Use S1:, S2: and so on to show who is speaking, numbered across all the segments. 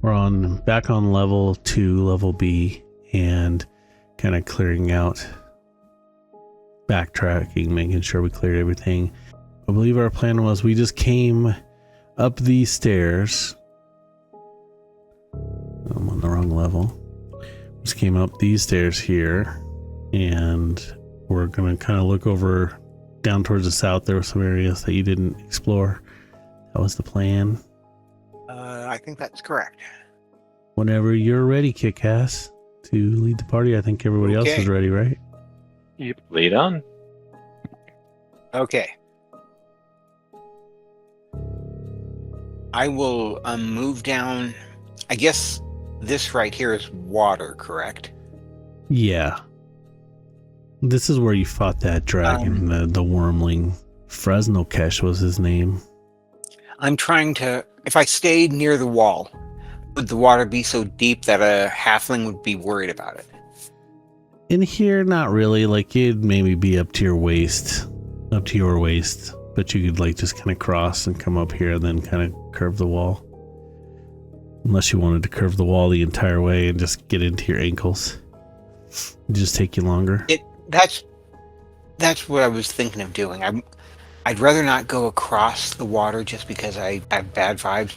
S1: We're back on level 2, level B, and kind of clearing out, backtracking, making sure we cleared everything. I believe our plan was we just came up these stairs. I'm on the wrong level. Just came up these stairs here, and we're going to kind of look over down towards the south. There were some areas that you didn't explore. That was the plan.
S2: I think that's correct.
S1: Whenever you're ready, Kick-Ass, to lead the party. I think everybody else is ready, right?
S3: Yep. Lead on.
S2: Okay. I will move down. I guess this right here is water, correct?
S1: Yeah. This is where you fought that dragon, the wormling. Fresnokesh was his name.
S2: I'm trying to... If I stayed near the wall, would the water be so deep that a halfling would be worried about it?
S1: In here, not really. Like, it'd maybe be up to your waist. But you could, like, just kind of cross and come up here and then kind of curve the wall. Unless you wanted to curve the wall the entire way and just get into your ankles. It'd just take you longer.
S2: That's what I was thinking of doing. I'd rather not go across the water just because I have bad vibes,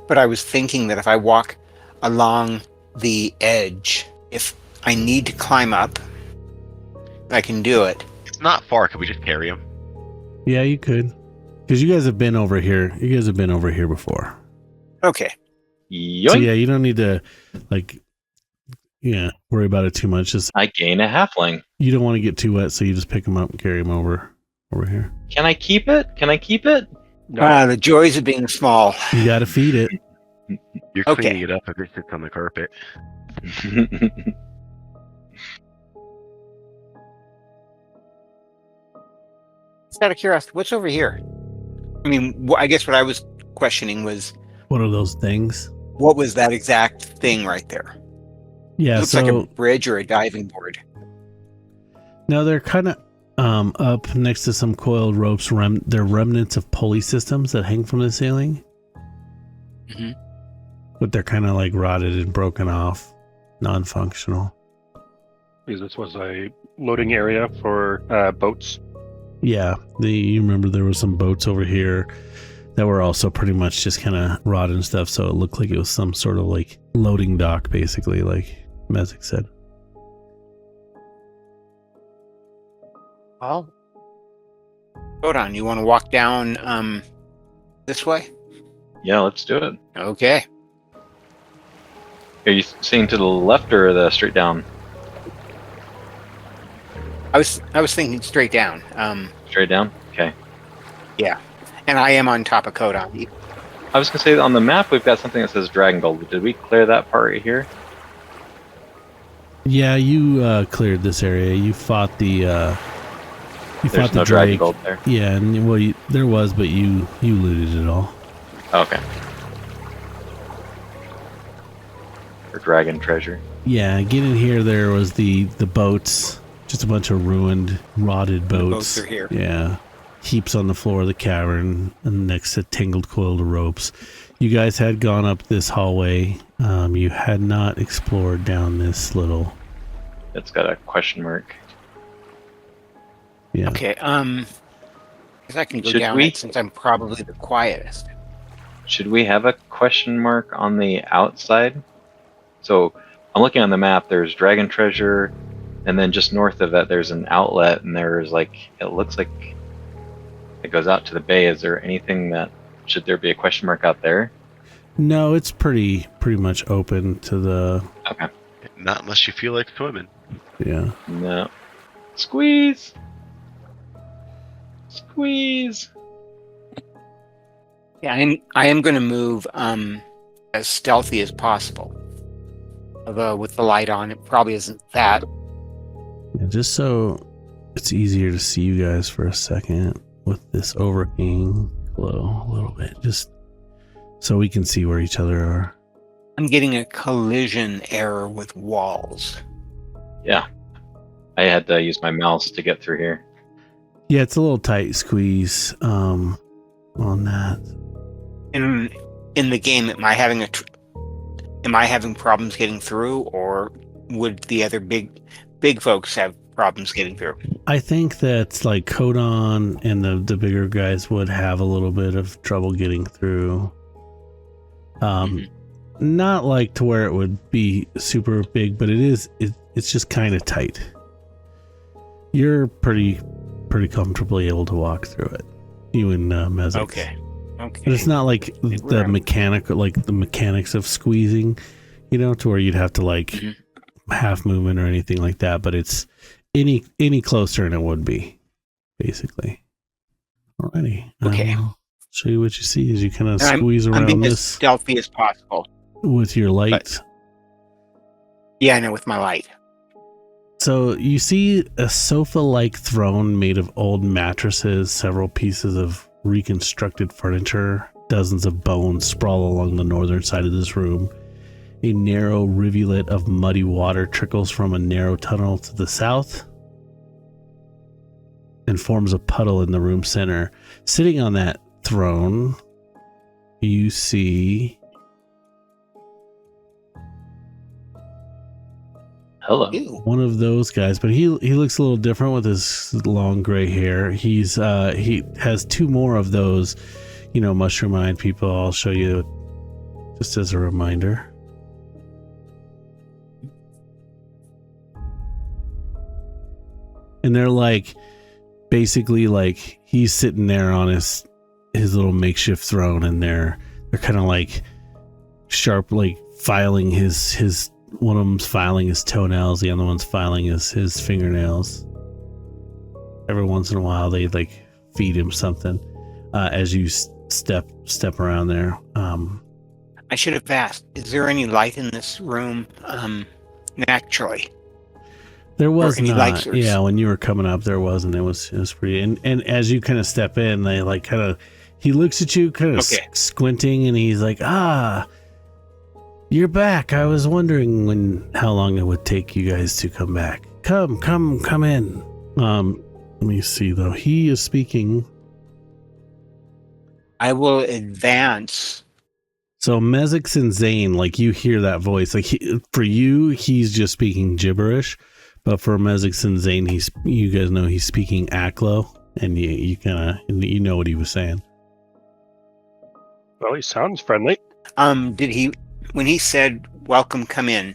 S2: but I was thinking that if I walk along the edge, if I need to climb up, I can do it.
S4: It's not far. Could we just carry him?
S1: Yeah, you could. Because you guys have been over here. You guys have been over here before.
S2: Okay.
S3: Yoink.
S1: So yeah, you don't need to, like, worry about it too much. Just
S3: I gain a halfling.
S1: you don't want to get too wet, so you just pick them up and carry them over here.
S3: Can I keep it?
S2: No. The joys of being small.
S1: You got to feed it.
S4: You're
S2: Okay.
S4: cleaning it up if it sits on the carpet.
S2: Just out of curiosity, what's over here? I mean, I guess what I was questioning was,
S1: One of those things.
S2: what was that exact thing right there?
S1: Yeah,
S2: Looks like a bridge or a diving board.
S1: no, they're kind of up next to some coiled ropes. They're remnants of pulley systems that hang from the ceiling.
S2: Mm-hmm.
S1: But they're kind of like rotted and broken off, non-functional.
S5: Because this was a loading area for boats.
S1: Yeah, you remember there were some boats over here that were also pretty much just kind of rotted and stuff, so it looked like it was some sort of like loading dock, basically, like Mezek said.
S2: Well, hold on. You want to walk down this way?
S3: Yeah, let's do it.
S2: Okay.
S3: Are you seeing to the left or the straight down?
S2: I was thinking straight down.
S3: Straight down? Okay.
S2: Yeah. And I am on top of Kodan.
S3: I was going to say, on the map, we've got something that says Dragon Gold. Did we clear that part right here?
S1: Yeah, you cleared this area. You fought the
S3: There's no Dragon Gold there.
S1: Yeah, and well, there was, but you looted it all.
S3: Okay. Or Dragon Treasure.
S1: Yeah, getting here, there was the boats, just a bunch of ruined, rotted boats.
S2: The boats are here.
S1: Yeah, heaps on the floor of the cavern, and next to tangled coiled ropes. You guys had gone up this hallway. You had not explored down this little.
S3: It's got a question mark.
S1: Yeah.
S2: Okay. Because I can go
S3: Should
S2: down
S3: we?
S2: it since I'm probably the quietest.
S3: Should we have a question mark on the outside? So I'm looking on the map. There's Dragon Treasure, and then just north of that, there's an outlet, and there's like, it looks like it goes out to the bay. Is there anything that, should there be a question mark out there?
S1: No, it's pretty much open to the.
S3: Okay.
S4: Not unless you feel like swimming.
S1: Yeah.
S3: No. Squeeze. Squeeze.
S2: Yeah, I am going to move as stealthy as possible. Although with the light on, it probably isn't that.
S1: Yeah, just so it's easier to see you guys for a second with this overhang glow a little bit, just so we can see where each other are.
S2: I'm getting a collision error with walls.
S3: Yeah. I had to use my mouse to get through here.
S1: Yeah, it's a little tight squeeze on that.
S2: In the game, am I having am I having problems getting through, or would the other big folks have problems getting through?
S1: I think that like Codon and the bigger guys would have a little bit of trouble getting through. Not like to where it would be super big, but it's just kind of tight. You're pretty comfortably able to walk through it, you and Mezek.
S2: Okay.
S1: But it's not like the mechanics of squeezing, to where you'd have to like half movement or anything like that. But it's any closer than it would be, basically. Alrighty.
S2: Okay.
S1: Show you what you see as you kind of squeeze around
S2: I'm being
S1: this
S2: as stealthy as possible
S1: with your light.
S2: Yeah, I know, with my light.
S1: So you see a sofa-like throne made of old mattresses, several pieces of reconstructed furniture, dozens of bones sprawl along the northern side of this room. A narrow rivulet of muddy water trickles from a narrow tunnel to the south and forms a puddle in the room center. Sitting on that throne, you see...
S3: Hello.
S2: Ew.
S1: one of those guys, but he looks a little different with his long gray hair. He has two more of those, mushroom-eyed people. I'll show you just as a reminder. And they're like, basically like he's sitting there on his little makeshift throne, and they're kind of like sharp, like filing his one of them's filing his toenails, the other one's filing his fingernails. Every once in a while they like feed him something as you step around there.
S2: I should have asked, is there any light in this room naturally?
S1: There was
S2: any
S1: not.
S2: light source?
S1: Yeah, when you were coming up there wasn't. It was pretty, and as you kind of step in, they like kind of, he looks at you kind of squinting, and he's like, you're back. I was wondering how long it would take you guys to come back. Come in. Let me see though. He is speaking.
S2: I will advance.
S1: So Mezix and Zane, like you hear that voice. Like for you, he's just speaking gibberish, but for Mezix and Zane, you guys know he's speaking Aklo, and you kind of know what he was saying.
S5: Well, he sounds friendly.
S2: Did he? When he said, "Welcome, come in,"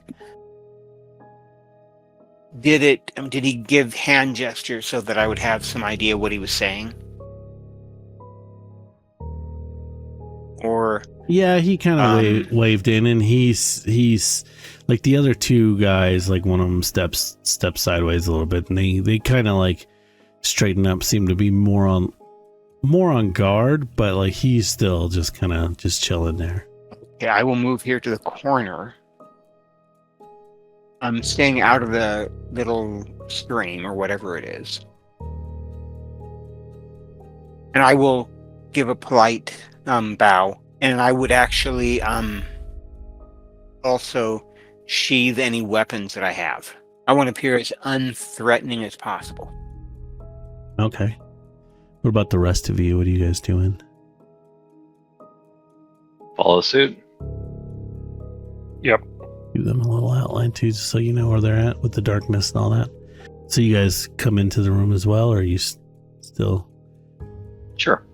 S2: did he give hand gestures so that I would have some idea what he was saying? Or
S1: yeah, he kind of waved in, and he's like the other two guys. Like one of them steps sideways a little bit, and they kind of like straighten up, seem to be more on guard, but like he's still just kind of just chilling there.
S2: okay, I will move here to the corner. I'm staying out of the little stream or whatever it is, and I will give a polite bow, and I would actually also sheathe any weapons that I have. I want to appear as unthreatening as possible.
S1: Okay. What about the rest of you? What are you guys doing?
S3: Follow suit.
S5: Yep.
S1: Give them a little outline too, just so you know where they're at with the darkness and all that. So you guys come into the room as well, or are you still?
S3: Sure.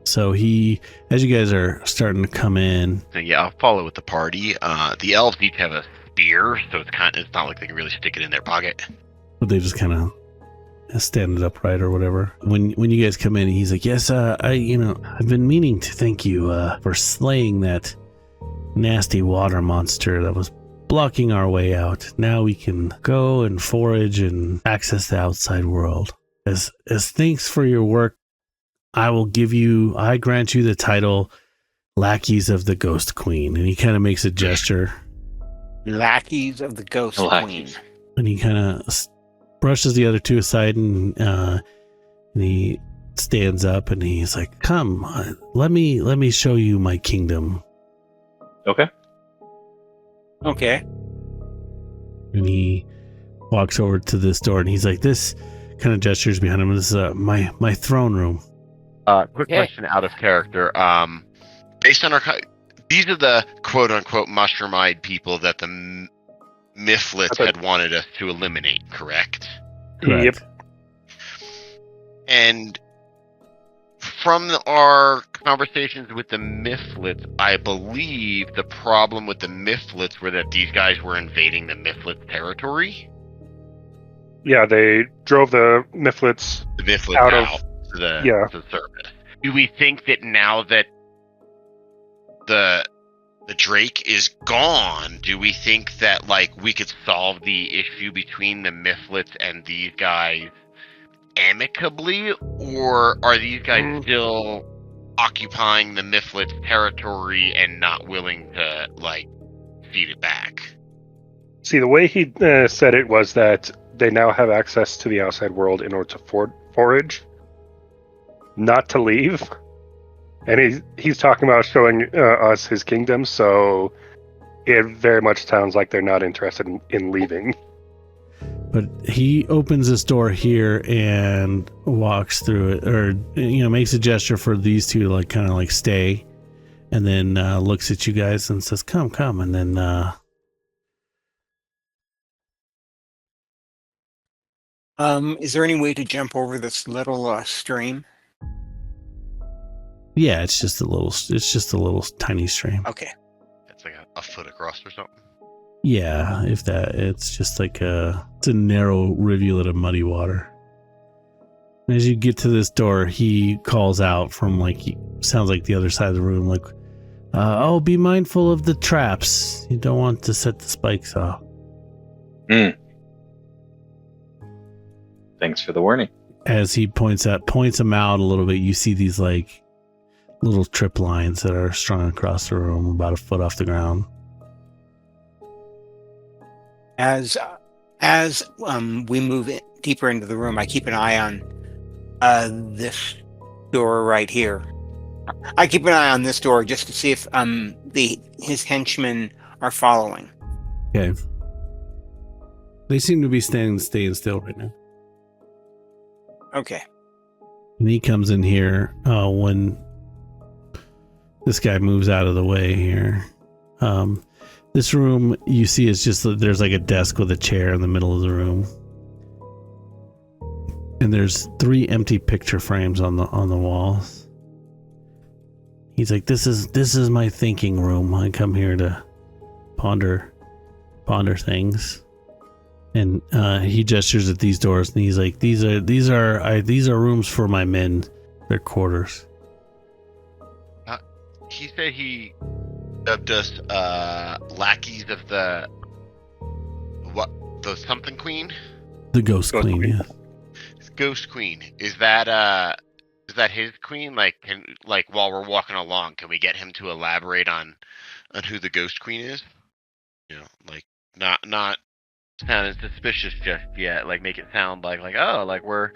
S1: So as you guys are starting to come in,
S4: Yeah, I'll follow with the party. The elves each have a spear, so it's not like they can really stick it in their pocket.
S1: but they just kind of stand it upright or whatever. When you guys come in, he's like, "Yes, I've been meaning to thank you for slaying that nasty water monster that was blocking our way out. Now we can go and forage and access the outside world. As thanks for your work, I grant you the title Lackeys of the Ghost Queen." And he kind of makes a gesture.
S2: Lackeys of the Ghost Queen.
S1: And he kind of brushes the other two aside, and he stands up and he's like, "Come, let me show you my kingdom."
S3: Okay.
S2: Okay.
S1: And he walks over to this door, and he's like, this kind of gestures behind him. This is my throne room.
S4: Quick question out of character. Based on These are the quote-unquote mushroom-eyed people that the Mifflets had wanted us to eliminate, correct?
S1: Correct.
S5: Yep.
S4: And from our conversations with the Mifflets, I believe the problem with the Mifflets were that these guys were invading the Mifflet territory.
S5: Yeah, they drove the Mifflets.
S4: The Mifflets
S5: Out
S4: out,
S5: of-
S4: to the
S5: yeah.
S4: to the surface. Do we think that now that the Drake is gone, do we think that like we could solve the issue between the Mifflets and these guys amicably, or are these guys still occupying the Mifflets territory and not willing to like feed it back?
S5: See, the way he said it was that they now have access to the outside world in order to forage, not to leave. And he's talking about showing us his kingdom, so it very much sounds like they're not interested in leaving.
S1: But he opens this door here and walks through it, or makes a gesture for these two to like kind of like stay, and then looks at you guys and says, "Come," and then
S2: is there any way to jump over this little stream?
S1: yeah, it's just a little tiny stream.
S2: Okay.
S4: It's like a foot across or something.
S1: Yeah, if that, it's just like it's a narrow rivulet of muddy water. As you get to this door, he calls out from sounds like the other side of the room, like, "Oh, be mindful of the traps. You don't want to set the spikes off."
S3: Thanks for the warning.
S1: As he points them out a little bit, you see these like little trip lines that are strung across the room, about a foot off the ground.
S2: As we move deeper into the room, I keep an eye on this door right here. I keep an eye on this door just to see if his henchmen are following.
S1: Okay. They seem to be staying still right now.
S2: Okay.
S1: And he comes in here when this guy moves out of the way here. This room you see is just, there's like a desk with a chair in the middle of the room. And there's 3 empty picture frames on the walls. He's like, this is my thinking room. I come here to ponder things. And he gestures at these doors, and he's like, these are rooms for my men. They're quarters.
S4: He said he dubbed us lackeys of the something queen?
S1: The Ghost Queen, yeah.
S4: Ghost Queen. Is that his queen? Like while we're walking along, can we get him to elaborate on who the Ghost Queen is? Like not sounding suspicious just yet. Like make it sound like we're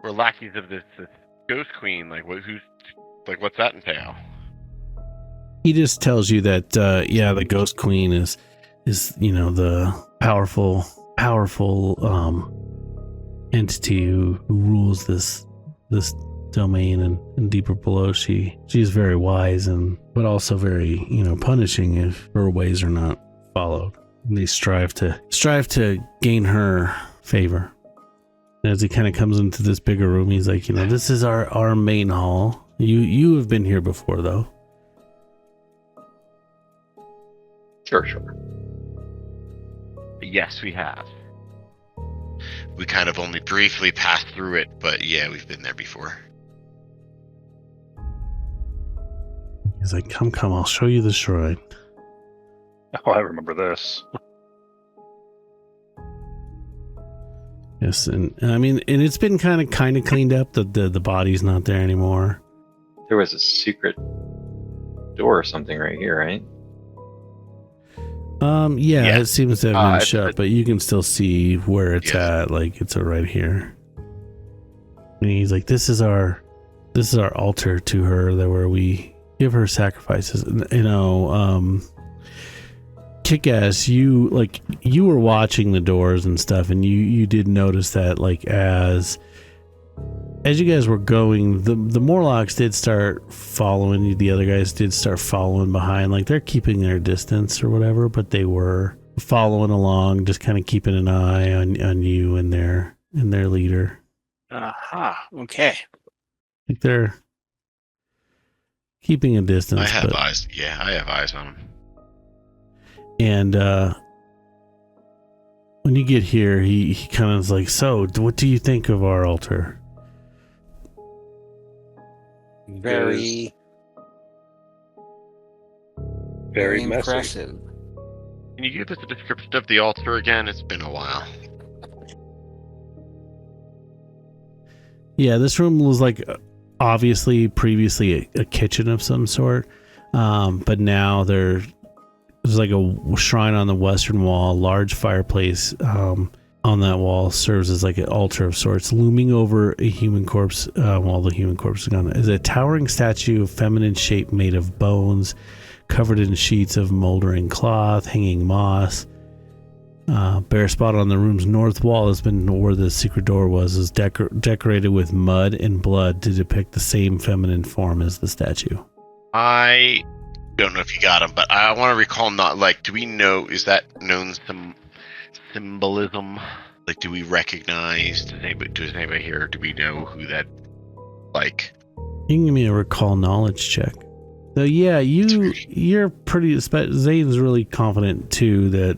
S4: lackeys of this Ghost Queen. Like what's that entail?
S1: He just tells you that the Ghost Queen is the powerful entity who rules this domain and deeper below. She's very wise but also very punishing if her ways are not followed. And they strive to gain her favor. As he kind of comes into this bigger room, he's like, this is our main hall. You have been here before though.
S3: Sure.
S4: Yes, we have. We kind of only briefly passed through it, but yeah, we've been there before.
S1: He's like, come, I'll show you the shrine.
S5: Oh, I remember this.
S1: Yes, and it's been kind of cleaned up. The body's not there anymore.
S3: There was a secret door or something right here, right?
S1: Yeah, it seems to have been
S3: it's
S1: shut, but you can still see where it's at. Like it's right here. And he's like, this is our altar to her, where we give her sacrifices. Kick-Ass, you were watching the doors and stuff, and you did notice that as as you guys were going, the Morlocks did start following you. The other guys did start following behind. Like, they're keeping their distance or whatever, but they were following along, just kind of keeping an eye on you and their leader.
S2: Aha. Okay.
S1: Like, they're keeping a distance.
S4: I have eyes. Yeah, I have eyes on him.
S1: And when you get here, he kind of is like, so, what do you think of our altar?
S2: Very
S5: Very messy.
S2: impressive.
S4: Can you give us a description of the altar again? It's been a while.
S1: Yeah, this room was like obviously previously a kitchen of some sort, but now there's like a shrine on the western wall, a large fireplace on that wall serves as like an altar of sorts. Looming over a human corpse, while the human corpse is gone, is a towering statue of feminine shape made of bones, covered in sheets of moldering cloth, hanging moss. Bare spot on the room's north wall has been where the secret door was, is decorated with mud and blood to depict the same feminine form as the statue.
S4: I don't know if you got him, but I want to recall do we know, is that known some symbolism? Like, do we recognize, does anybody here, do we know who that, like?
S1: You can give me a recall knowledge check. So yeah, you're pretty, Zane's really confident too that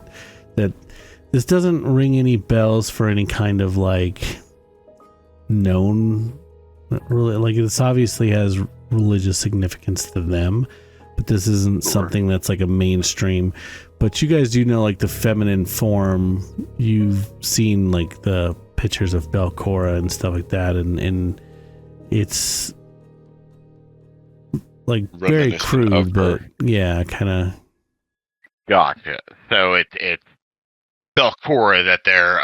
S1: this doesn't ring any bells for any kind of like known, really, like this obviously has religious significance to them, but this isn't something that's like a mainstream. But you guys do know like the feminine form. You've seen like the pictures of Belcora and stuff like that, and it's like very crude, but yeah, kind of.
S4: Gotcha. So it's Belcora that they're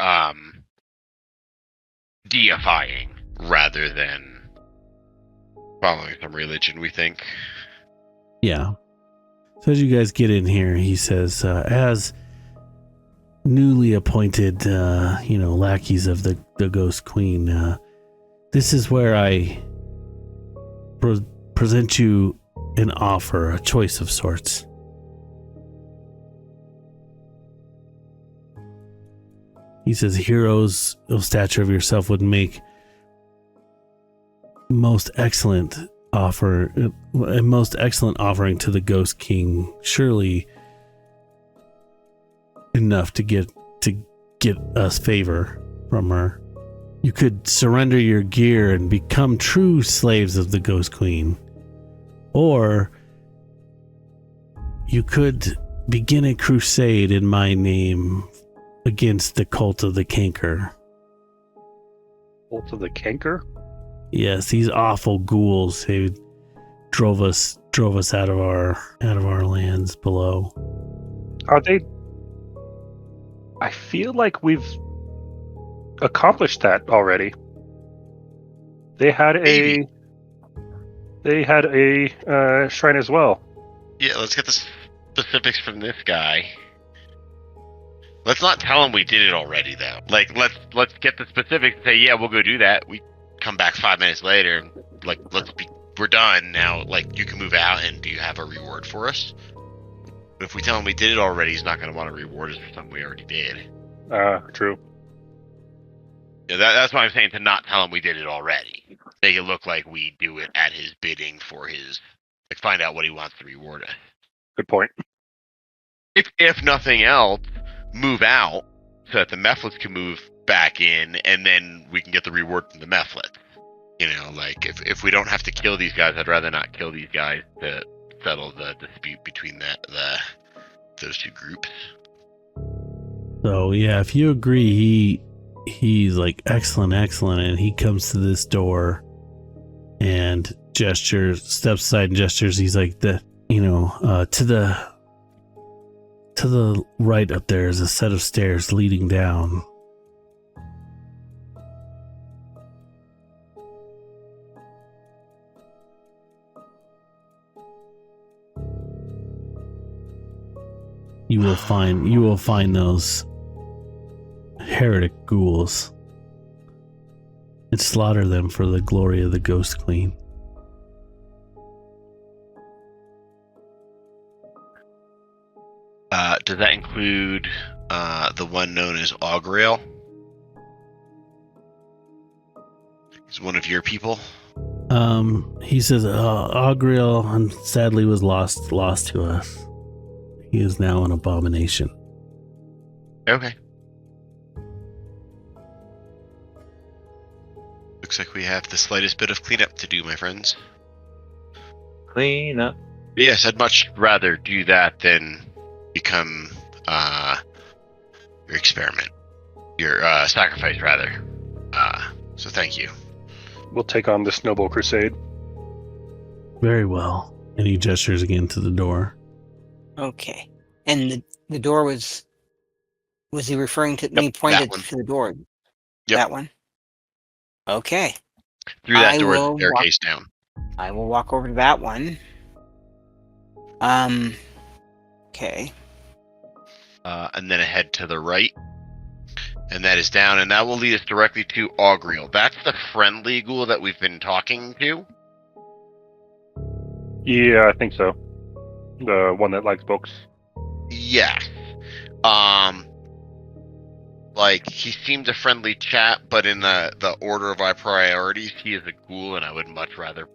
S4: deifying rather than following some religion, we think.
S1: Yeah. So as you guys get in here, he says, as newly appointed, lackeys of the Ghost Queen, this is where I present you an offer, a choice of sorts. He says, heroes of stature of yourself would make a most excellent offering to the Ghost King. Surely enough to get us favor from her. You could surrender your gear and become true slaves of the Ghost Queen. Or you could begin a crusade in my name against the cult of the Canker.
S5: Cult of the Canker?
S1: Yes, these awful ghouls who drove us out of our lands below.
S5: Are they? I feel like we've accomplished that already. They had a shrine as well.
S4: Yeah, let's get the specifics from this guy. Let's not tell him we did it already, though. Like, let's get the specifics and say, yeah, we'll go do that. We come back 5 minutes later and, like, we're done now. Like, you can move out, and do you have a reward for us? But if we tell him we did it already, he's not going to want to reward us for something we already did.
S5: True.
S4: Yeah, that's why I'm saying to not tell him we did it already. Make it look like we do it at his bidding for his, like, find out what he wants to reward us.
S5: Good point.
S4: If nothing else, move out so that the Mephlets can move back in, and then we can get the reward from the Mephlets. You know, like, if we don't have to kill these guys, I'd rather not kill these guys to settle the dispute between those two groups.
S1: So yeah, if you agree, he's like, excellent, and he comes to this door and steps aside and gestures. He's like, to the right up there is a set of stairs leading down. You will find those heretic ghouls. and slaughter them for the glory of the Ghost Queen.
S4: Does that include the one known as Augrail? Is one of your people?
S1: He says, Augrail sadly was lost to us. He is now an abomination.
S4: Okay. Looks like we have the slightest bit of cleanup to do, my friends.
S3: Clean up.
S4: Yes, I'd much rather do that than become your experiment. Your sacrifice, rather. So thank you.
S5: We'll take on the Snowball Crusade.
S1: Very well. And he gestures again to the door.
S2: Okay. And the door was he referring to
S4: Yep,
S2: me pointed
S4: that one.
S2: to the door?
S4: Yep.
S2: That one? Okay.
S4: Through that
S2: I
S4: door, the
S2: will
S4: staircase down.
S2: I will walk over to that one. Okay.
S4: And then ahead to the right. And that is down, and that will lead us directly to Augrail. That's the friendly ghoul that we've been talking to.
S5: Yeah, I think so. The one that likes books.
S4: Yes. Like, he seemed a friendly chat, but in the order of our priorities, he is a ghoul, and I would much rather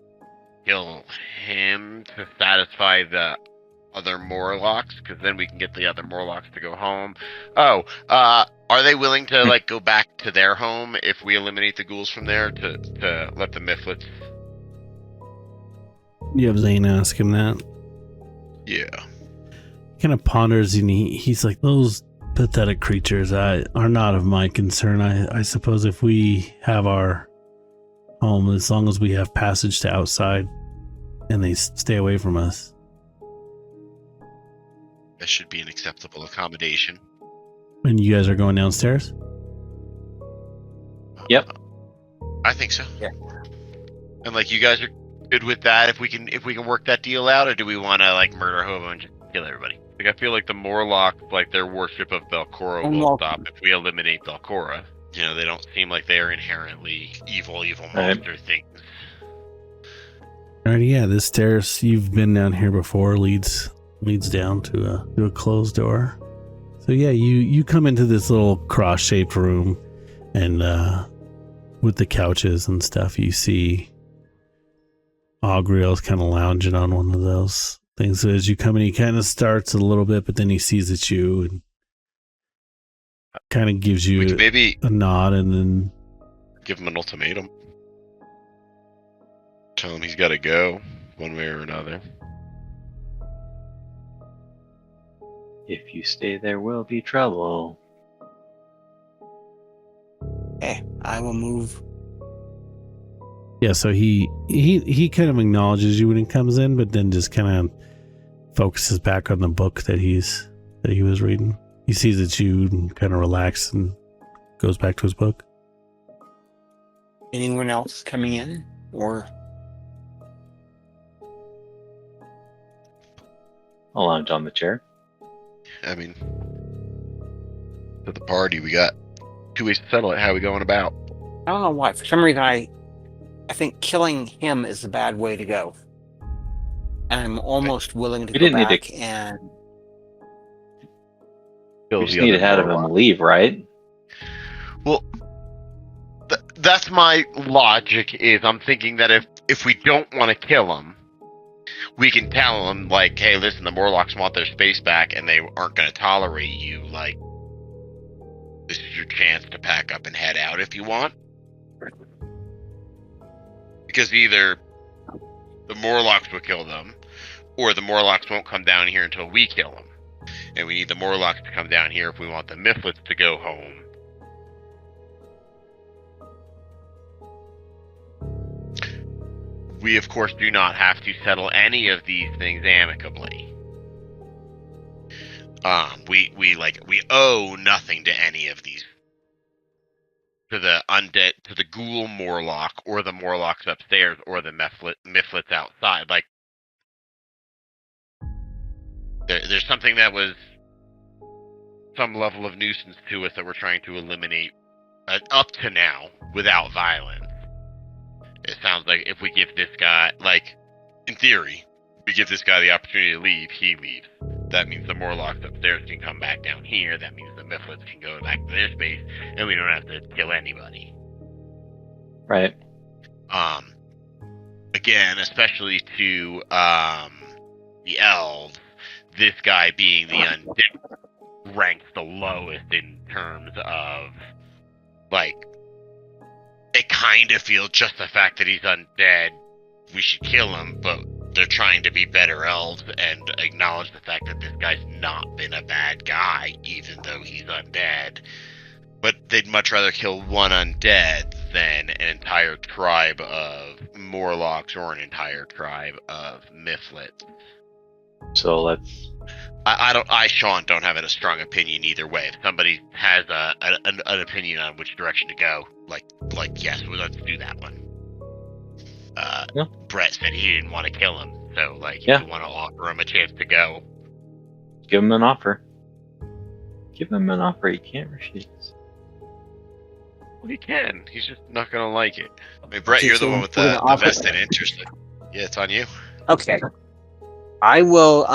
S4: kill him to satisfy the other Morlocks, because then we can get the other Morlocks to go home. Oh, are they willing to, like, go back to their home if we eliminate the ghouls from there to let the Mifflets?
S1: You have Zane ask him that.
S4: Yeah.
S1: Kind of ponders, and he's like, those pathetic creatures are not of my concern. I suppose if we have our home, as long as we have passage to outside and they stay away from us.
S4: That should be an acceptable accommodation.
S1: And you guys are going downstairs?
S3: Yep.
S4: I think so.
S2: Yeah.
S4: And like, you guys are good with that if we can work that deal out, or do we want to like murder Hobo and just kill everybody? Like, I feel like the Morlocks, like their worship of Belcora will stop if we eliminate Belcora. You know, they don't seem like they are inherently evil monster things.
S1: Alright, yeah, this stairs, you've been down here before, leads down to a closed door. So yeah, you come into this little cross-shaped room, and with the couches and stuff, you see Augrail's kind of lounging on one of those things. So as you come in, he kind of starts a little bit, but then he sees it's you and kind of gives you
S4: We could maybe
S1: a nod, and then
S4: give him an ultimatum. Tell him he's got to go one way or another.
S3: If you stay, there will be trouble.
S2: Okay. I will move.
S1: yeah. So he kind of acknowledges you when he comes in, but then just kind of focuses back on the book that he was reading. He sees it's you and kind of relaxes and goes back to his book.
S2: Anyone else coming in? Or
S3: I'll lounge on the chair.
S4: I mean, to the party, we got 2 ways to settle it. How are we going about?
S2: I don't know why. For some reason, I think killing him is the bad way to go. And I'm almost willing to
S3: We
S2: go
S3: didn't need
S2: back
S3: to-
S2: and
S3: We just need to have him leave, right?
S4: Well, that's my logic. Is I'm thinking that if we don't want to kill him, we can tell him like, hey, listen, the Morlocks want their space back, and they aren't going to tolerate you. Like, this is your chance to pack up and head out if you want. Because either the Morlocks will kill them, or the Morlocks won't come down here until we kill them. And we need the Morlocks to come down here if we want the Mifflets to go home. We, of course, do not have to settle any of these things amicably. We owe nothing to any of these. To the undead, to the ghoul Morlock, or the Morlocks upstairs, or the Mifflets outside. Like, there's something that was some level of nuisance to us that we're trying to eliminate up to now without violence. It sounds like if we give this guy, like, in theory, we give this guy the opportunity to leave, he leaves. That means the Morlocks upstairs can come back down here. That means the Mifflets can go back to their space, and we don't have to kill anybody.
S3: Right.
S4: Again, especially to the elves, this guy being the undead ranks the lowest in terms of, like, it kind of feels just the fact that he's undead, we should kill him, but they're trying to be better elves and acknowledge the fact that this guy's not been a bad guy, even though he's undead. But they'd much rather kill one undead than an entire tribe of Morlocks or an entire tribe of Mifflets.
S3: So let's.
S4: Sean, don't have a strong opinion either way. If somebody has an opinion on which direction to go, like yes, well, let's do that one.
S3: Yeah.
S4: Brett said he didn't want to kill him, so if
S3: Yeah.
S4: you want to offer him a chance to go,
S3: Give him an offer. Give him an offer. You can't refuse.
S4: well, he can. He's just not gonna like it. I mean, Brett,
S2: Okay,
S4: you're the
S2: so
S4: one with
S2: we're
S4: the
S2: gonna offer-
S4: vested interest. Yeah, it's on you.
S2: Okay. I will,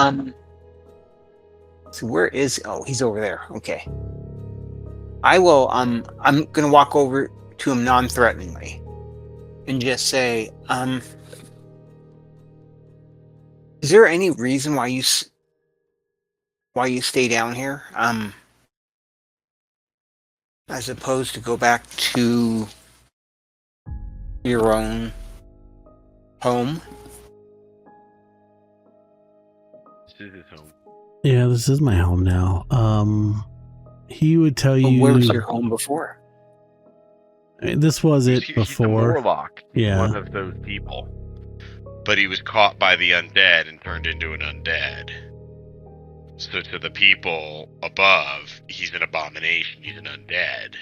S2: so where is, oh, he's over there. Okay. I will, I'm gonna walk over to him non-threateningly and just say, is there any reason why you stay down here? As opposed to go back to your own home?
S4: This is his home.
S1: Yeah, this is my home now. He would tell
S2: Well,
S1: you.
S2: where was your home before?
S1: I mean, this was it
S4: He's a
S1: before.
S4: Morlock.
S1: Yeah.
S4: One of those people. But he was caught by the undead and turned into an undead. So to the people above, he's an abomination. He's an undead.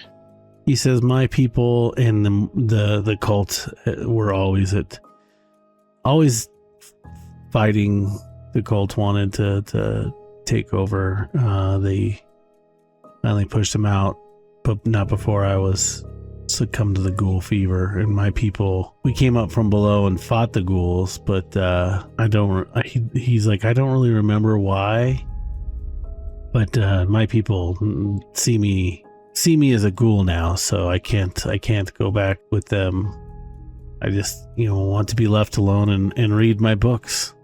S1: He says my people and the cult were always fighting. The cult wanted to take over. They finally pushed him out, but not before I was succumbed to the ghoul fever. And my people, we came up from below and fought the ghouls, but he's like, I don't really remember why. But my people see me as a ghoul now, so I can't go back with them. I just want to be left alone and read my books.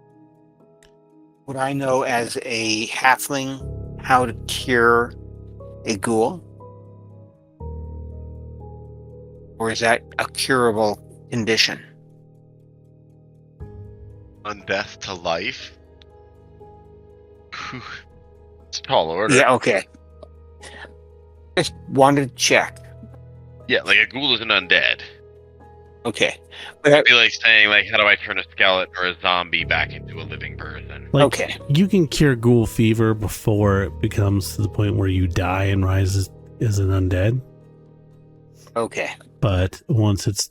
S2: Would I know as a halfling how to cure a ghoul? Or is that a curable condition?
S4: Undeath to life? It's a tall order.
S2: Yeah, okay. Just wanted to check.
S4: Yeah, like a ghoul is an undead.
S2: Okay.
S4: It'd be like saying, how do I turn a skeleton or a zombie back into a living person?
S2: Okay.
S1: You can cure ghoul fever before it becomes to the point where you die and rise as an undead.
S2: Okay.
S1: But once it's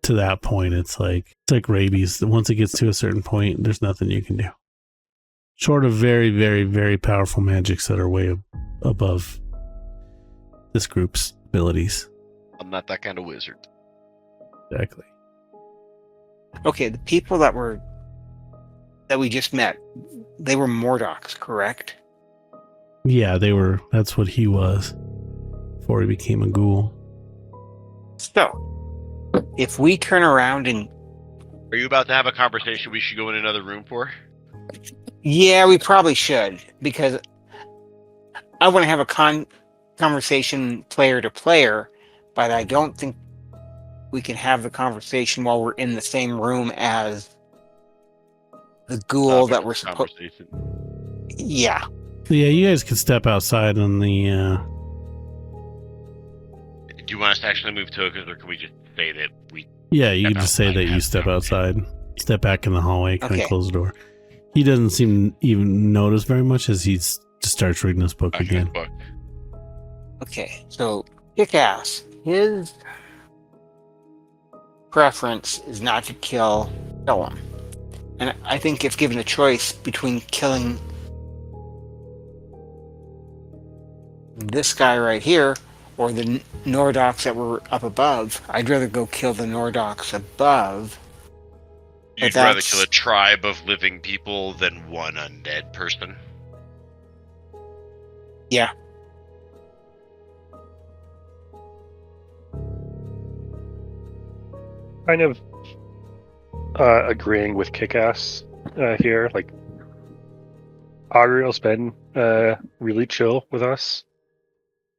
S1: to that point, it's like rabies. Once it gets to a certain point, there's nothing you can do. Short of very, very, very powerful magics that are way above this group's abilities.
S4: I'm not that kind of wizard.
S1: Exactly.
S2: Okay, the people that we just met, they were Mordocks, correct?
S1: Yeah, they were. That's what he was before he became a ghoul.
S2: So, if we turn around and...
S4: Are you about to have a conversation we should go in another room for?
S2: Yeah, we probably should, because I want to have a conversation player to player, but I don't think we can have the conversation while we're in the same room as the ghoul that we're supposed... Yeah.
S1: Yeah, you guys could step outside on the...
S4: Do you want us to actually move to it, or can we just say that we...
S1: Yeah, you can just say that you step outside. Step back in the hallway, kind of close the door. He doesn't seem to even notice very much as he just starts reading his book again.
S2: Okay, so Kick-Ass, his preference is not to kill him. And I think if given a choice between killing this guy right here or the Nordocs that were up above. I'd rather go kill the Nordocs above. But
S4: You'd rather kill
S2: that's-
S4: a tribe of living people than one undead person.
S2: Yeah.
S5: Kind of agreeing with Kick-Ass here. Like, Agriel's been really chill with us,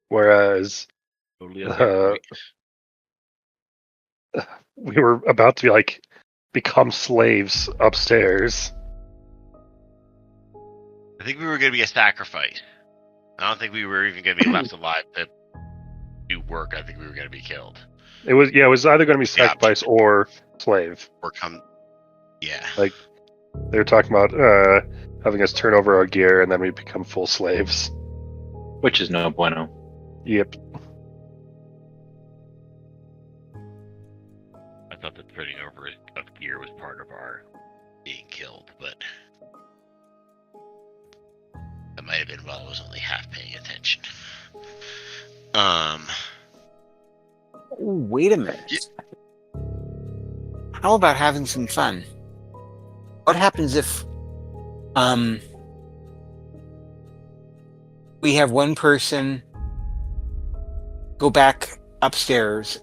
S5: whereas
S3: Totally a fair point.
S5: we were about to be become slaves upstairs.
S4: I think we were going to be a sacrifice. I don't think we were even going to be left alive to do work. I think we were going to be killed.
S5: It was either going to be sacrifice or slave.
S4: Or come. Yeah.
S5: Like, they were talking about having us turn over our gear and then we become full slaves.
S3: Which is no bueno.
S5: Yep.
S4: I thought the turning over of gear was part of our being killed, but that might have been while I was only half paying attention.
S2: Ooh, wait a minute. How about having some fun? What happens if we have one person go back upstairs,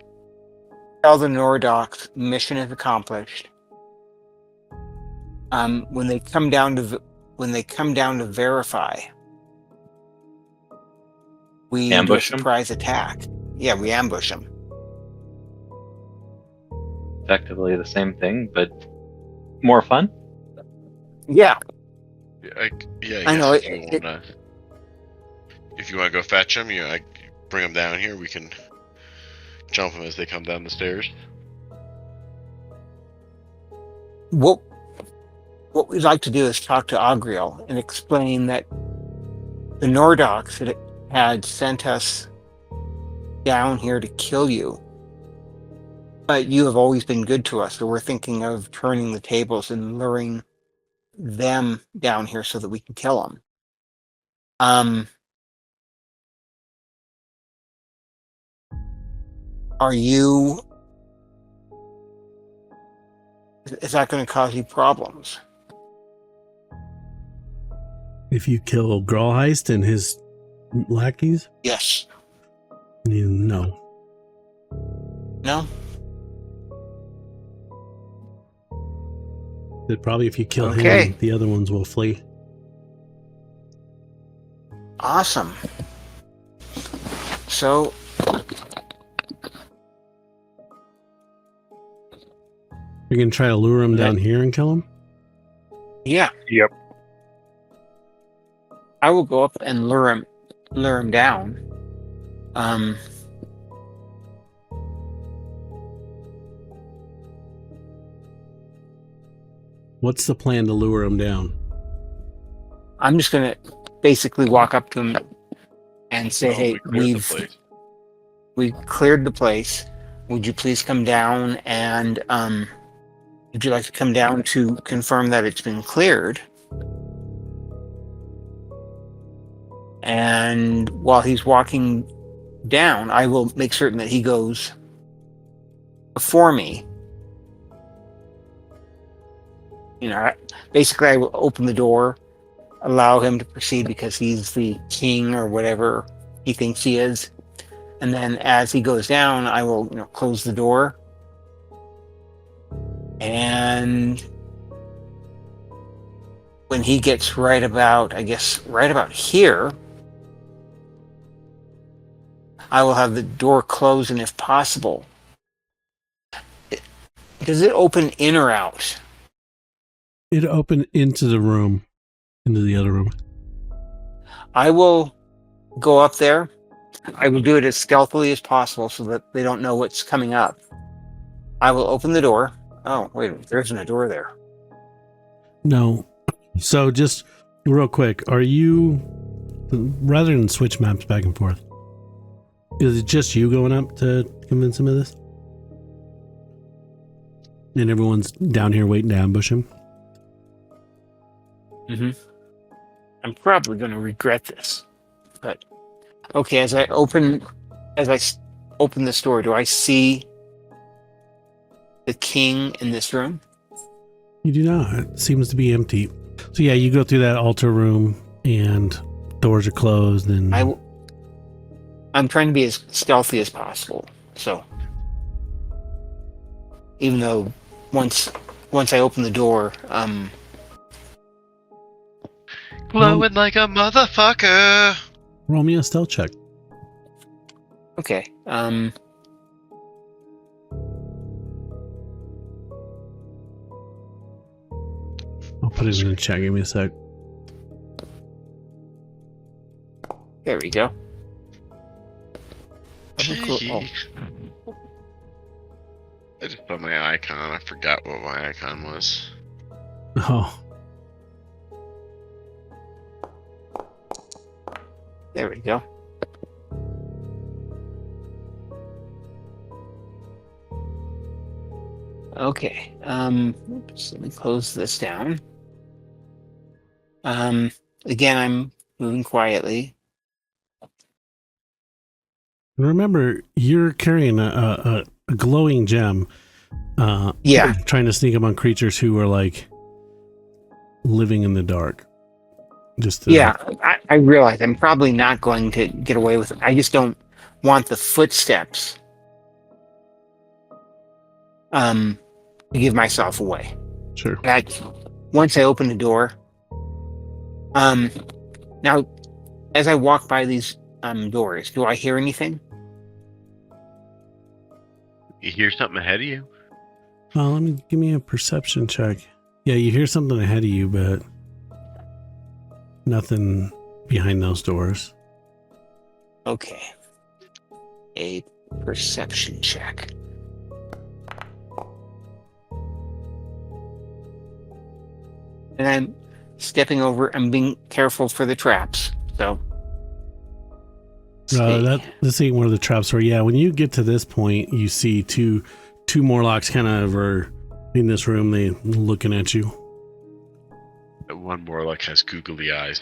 S2: tell the Nordocs mission is accomplished. When they come down to verify, we do a
S3: Ambush 'em?
S2: surprise attack. Yeah, we ambush them.
S3: Effectively the same thing, but more fun.
S2: Yeah,
S4: I
S2: I know,
S4: guess if you wanna go fetch them, bring them down here. We can jump them as they come down the stairs.
S2: what we'd like to do is talk to Agriel and explain that the Nordocs had sent us down here to kill you, but you have always been good to us, so we're thinking of turning the tables and luring them down here so that we can kill them. Is that going to cause you problems?
S1: If you kill Gralheist and his lackeys,
S2: Yes.
S1: no.
S2: No?
S1: But probably if you kill
S2: Okay.
S1: him, the other ones will flee.
S2: Awesome. So,
S1: You're going to try to lure him down here and kill him?
S2: yeah,
S5: Yep.
S2: I will go up and lure him down.
S1: What's the plan to lure him down?
S2: I'm just going to basically walk up to him and say,
S4: Oh,
S2: hey,
S4: we cleared the place.
S2: we cleared the place. Would you please come down and would you like to come down to confirm that it's been cleared? And while he's walking down, I will make certain that he goes before me. Basically I will open the door, allow him to proceed because he's the king or whatever he thinks he is. And then as he goes down, I will, close the door. And when he gets right about here, I will have the door closed, and if possible, does it open in or out?
S1: It opened into the room, into the other room.
S2: I will go up there. I will do it as stealthily as possible so that they don't know what's coming up. I will open the door. Oh, wait a minute. There isn't a door there.
S1: No. So just real quick, are you, rather than switch maps back and forth, is it just you going up to convince him of this? And everyone's down here waiting to ambush him?
S2: Mm-hmm. I'm probably going to regret this. But, okay, as I open as I open this door, do I see the king in this room?
S1: You do not. It seems to be empty. So yeah, you go through that altar room and doors are closed and
S2: I'm trying to be as stealthy as possible. So even though once I open the door,
S4: Glowing like a motherfucker.
S1: roll me a stealth check.
S2: okay.
S1: I'll put it in the chat. Give me a sec.
S2: There we go.
S4: Gee.
S2: Oh,
S4: I just put my icon. I forgot what my icon was.
S1: Oh,
S2: there we go. Okay. Oops, let me close this down. Again, I'm moving quietly.
S1: and remember, you're carrying a glowing gem.
S2: Yeah.
S1: Trying to sneak among creatures who are like living in the dark. Just to,
S2: Yeah, I realize I'm probably not going to get away with it. I just don't want the footsteps to give myself away.
S1: Sure.
S2: Once I open the door, now as I walk by these doors, do I hear anything?
S4: You hear something ahead of you?
S1: Give me a perception check. Yeah, you hear something ahead of you, but nothing behind those doors.
S2: Okay. A perception check. And I'm stepping over. I'm being careful for the traps. So.
S1: This ain't one of the traps where, yeah, when you get to this point, you see two Morlocks kind of are in this room. They looking at you.
S4: One Morlock has googly eyes.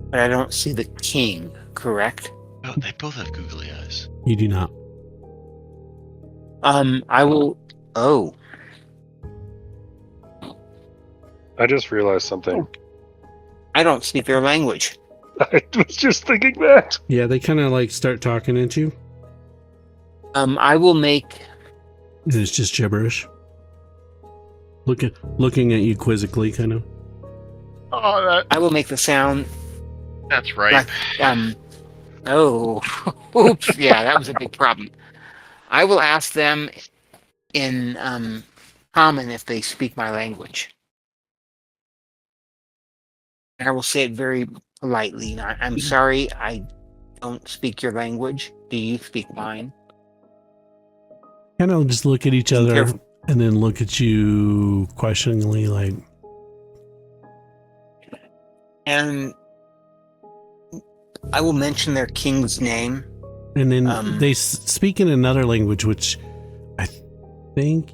S2: But I don't see the king, correct?
S4: Oh, they both have googly eyes.
S1: You do not.
S2: I will. Oh,
S5: I just realized something.
S2: I don't speak their language.
S5: I was just thinking that.
S1: Yeah, they kind of like start talking at you.
S2: I will make.
S1: And it's just gibberish. Looking at you quizzically, kind of.
S4: Oh,
S2: I will make the sound.
S4: that's right.
S2: Like, oh, oops. Yeah, that was a big problem. I will ask them in common if they speak my language. And I will say it very politely. I'm sorry, I don't speak your language. Do you speak mine?
S1: Kind of just look at each other
S2: Careful.
S1: and then look at you questioningly, like.
S2: And I will mention their king's name.
S1: And then they speak in another language, which I think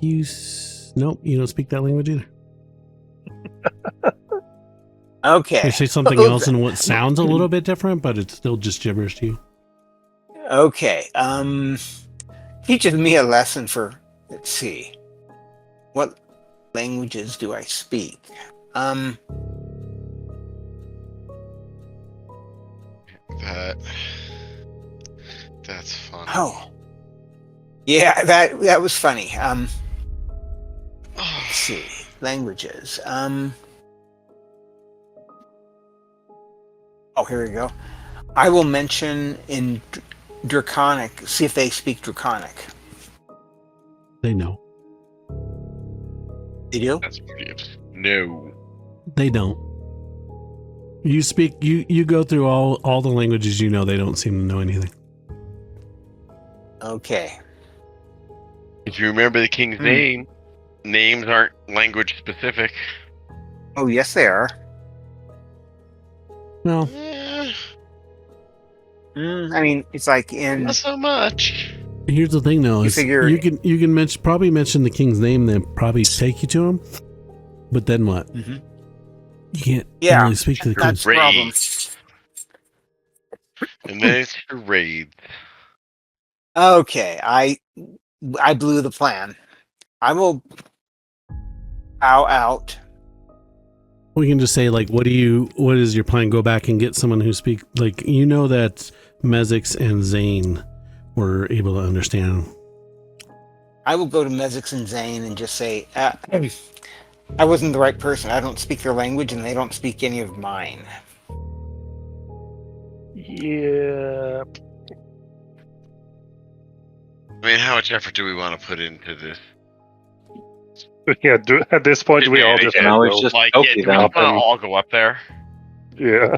S1: nope, you don't speak that language either.
S2: Okay.
S1: They say something else in what sounds a little bit different, but it's still just gibberish to you.
S2: Okay. Teaches me a lesson for, let's see. What languages do I speak?
S4: That's fun.
S2: Oh. Yeah, that was funny. Let's see. Languages. Oh, here we go. I will mention in Draconic, see if they speak Draconic.
S1: They know.
S2: They do?
S4: That's pretty. No.
S1: They don't. You speak. You go through all the languages you know. They don't seem to know anything.
S2: Okay.
S4: If you remember the king's name, names aren't language specific.
S2: Oh, yes, they are.
S1: Well,
S2: I mean, it's like in.
S4: Not so much.
S1: here's the thing, though. Is
S2: figure-
S1: you can probably mention the king's name, then probably take you to him. But then what?
S2: Mhm.
S1: You can't
S2: Yeah,
S1: really speak to the king.
S2: That's the problem.
S4: And then it's charades.
S2: Okay, I blew the plan. I will bow out.
S1: We can just say, like, what is your plan? Go back and get someone who speak, like, you know that Mezix and Zane were able to understand.
S2: I will go to Mezix and Zane and just say, I wasn't the right person. I don't speak their language, and they don't speak any of mine.
S5: Yeah.
S4: I mean, how much effort do we want to put into this?
S5: Yeah. At this point, do we all just
S3: And I was
S5: go?
S3: just
S4: Like, yeah,
S3: okay
S4: do we
S3: then.
S4: want to all go up there?
S5: Yeah.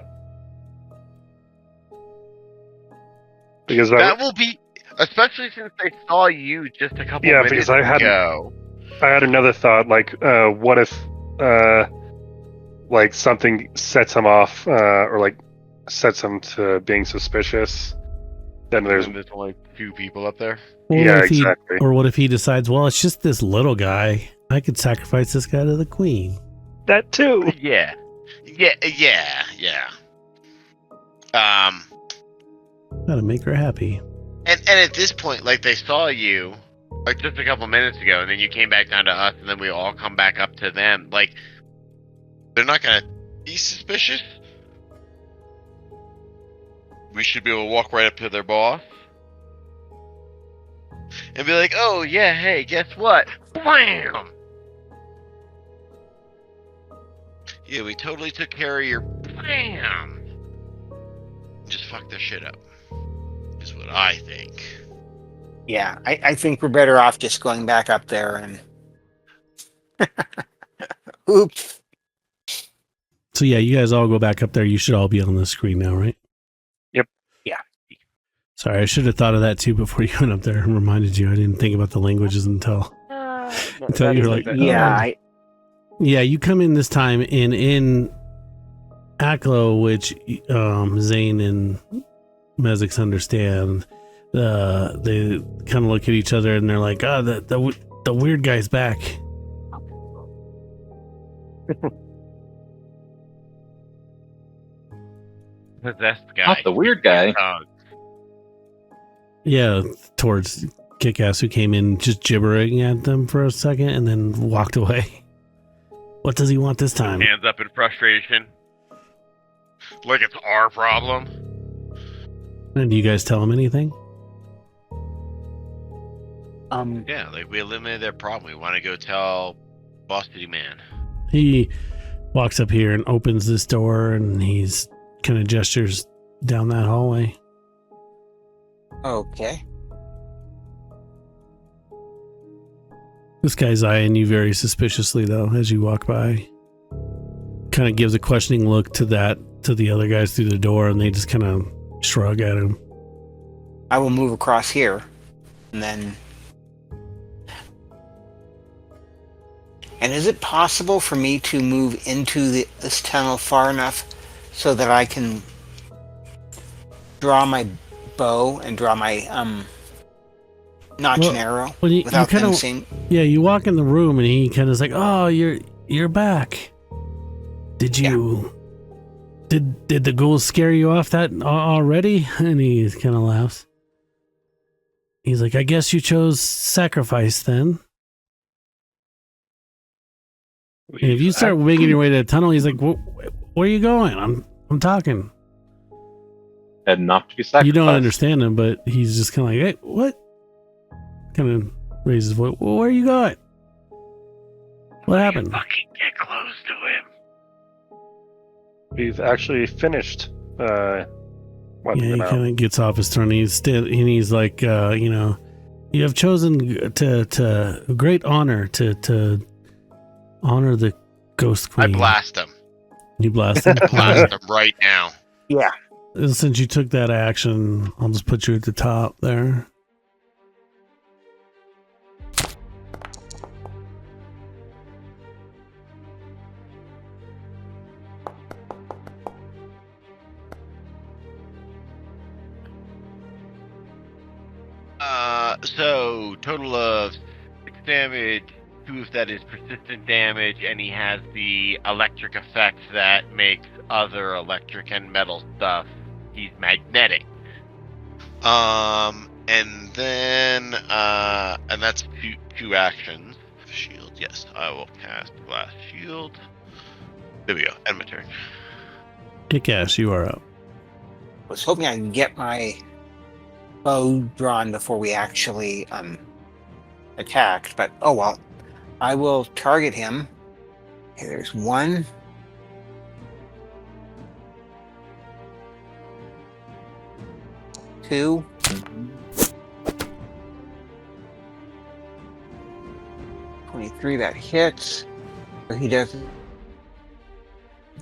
S5: Because
S4: That will be, especially since they saw you just a couple minutes
S5: because I
S4: ago.
S5: had another thought. Like, what if, like something sets him off, or like sets him to being suspicious? Then there's
S4: There's only 2 people up there.
S5: Yeah,
S1: what if
S5: exactly.
S1: Or what if he decides, well, it's just this little guy. I could sacrifice this guy to the queen.
S5: that too.
S4: Yeah.
S1: Gotta make her happy.
S4: And at this point, like, they saw you like just a couple minutes ago, and then you came back down to us, and then we all come back up to them. Like, they're not gonna be suspicious. We should be able to walk right up to their boss and be like, "Oh yeah, hey, guess what? Blam! Yeah, we totally took care of your blam. Just fuck their shit up." Is what I think.
S2: Yeah, I think we're better off just going back up there and... Oops.
S1: So yeah, you guys all go back up there. You should all be on the screen now, right?
S5: Yep.
S2: Yeah.
S1: Sorry, I should have thought of that too before you went up there and reminded you. I didn't think about the languages until you were like,
S2: Yeah,
S1: yeah. You come in this time, and in Aklo, which Zane and Mezix understand, they kind of look at each other and they're like, "Oh, the weird guy's back."
S4: Possessed guy.
S3: Not the weird guy.
S1: Yeah, towards Kick-Ass, who came in just gibbering at them for a second and then walked away. What does he want this time?
S4: Hands up in frustration. Like it's our problem.
S1: And do you guys tell him anything?
S4: Yeah, like we eliminated their problem. We want to go tell Boss City Man.
S1: He walks up here and opens this door, and he's kind of gestures down that hallway.
S2: okay.
S1: This guy's eyeing you very suspiciously, though, as you walk by. Kind of gives a questioning look to the other guys through the door, and they just kind of shrug at him.
S2: I will move across here, and then... And is it possible for me to move into this tunnel far enough so that I can draw my bow and draw my notch and arrow without them seeing?
S1: Yeah, you walk in the room, and he kind of is like, "Oh, you're back. Did you? Yeah. Did the ghouls scare you off that already?" And he kind of laughs. He's like, "I guess you chose sacrifice then." And if you start making your way to the tunnel, he's like, "Where are you going? I'm talking."
S3: Heading off to be sacrificed.
S1: You don't understand him, but he's just kind of like, "Hey, what?" Kind of raises his voice. "Well, where are you going? What happened?"
S4: Fucking get close to him.
S5: We've actually finished.
S1: Yeah, he kind of gets off his throne. He's like, you have chosen to great honor to honor the Ghost Queen.
S4: I blast him.
S1: You blast him.
S4: Blast him right now.
S2: Yeah.
S1: Since you took that action, I'll just put you at the top there.
S4: So total of 6 damage, 2 of that is persistent damage, and he has the electric effect that makes other electric and metal stuff he's magnetic. And then and that's two actions. Shield, yes, I will cast glass shield. There we go. End my turn.
S1: Kick-ass, you are up.
S2: I was hoping I could get my bow drawn before we actually attacked, but oh well. I will target him. Okay, there's 1. 2. 23, that hits. So he does a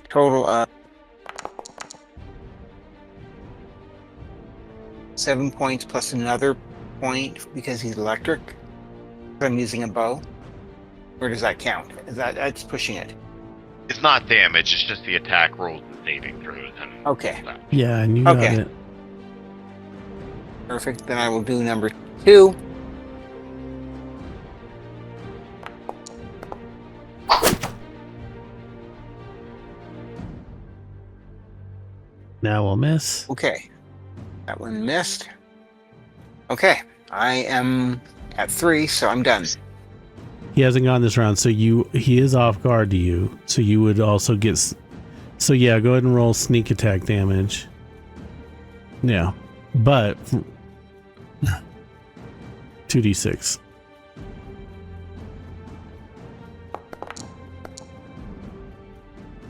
S2: total of 7 points plus another point because he's electric. I'm using a bow. Or does that count? That's pushing it.
S4: It's not damage, it's just the attack rolls and saving throws. And
S2: Okay.
S1: Yeah, and you got
S2: Okay.
S1: it.
S2: Perfect. Then I will do number 2.
S1: Now we'll miss.
S2: Okay. That one missed. Okay. I am at 3, so I'm done.
S1: He hasn't gone this round, so he is off guard to you. So you would also get. So yeah, go ahead and roll sneak attack damage. Yeah, but 2d6.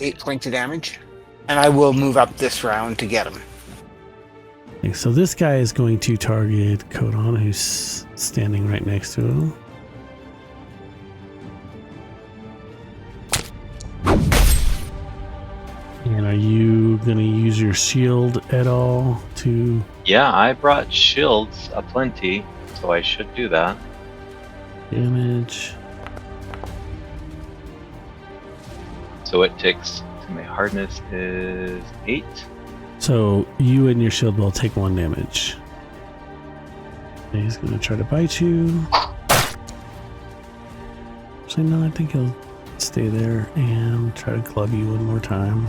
S2: Eight points of damage. And I will move up this round to get him.
S1: Okay, so this guy is going to target Kodon, who's standing right next to him. And are you going to use your shield at all to...
S3: Yeah, I brought shields aplenty, so I should do that.
S1: damage?
S3: So it takes, my hardness is 8.
S1: So you and your shield will take 1 damage. And he's going to try to bite you. Actually, no, I think he'll stay there and try to club you one more time.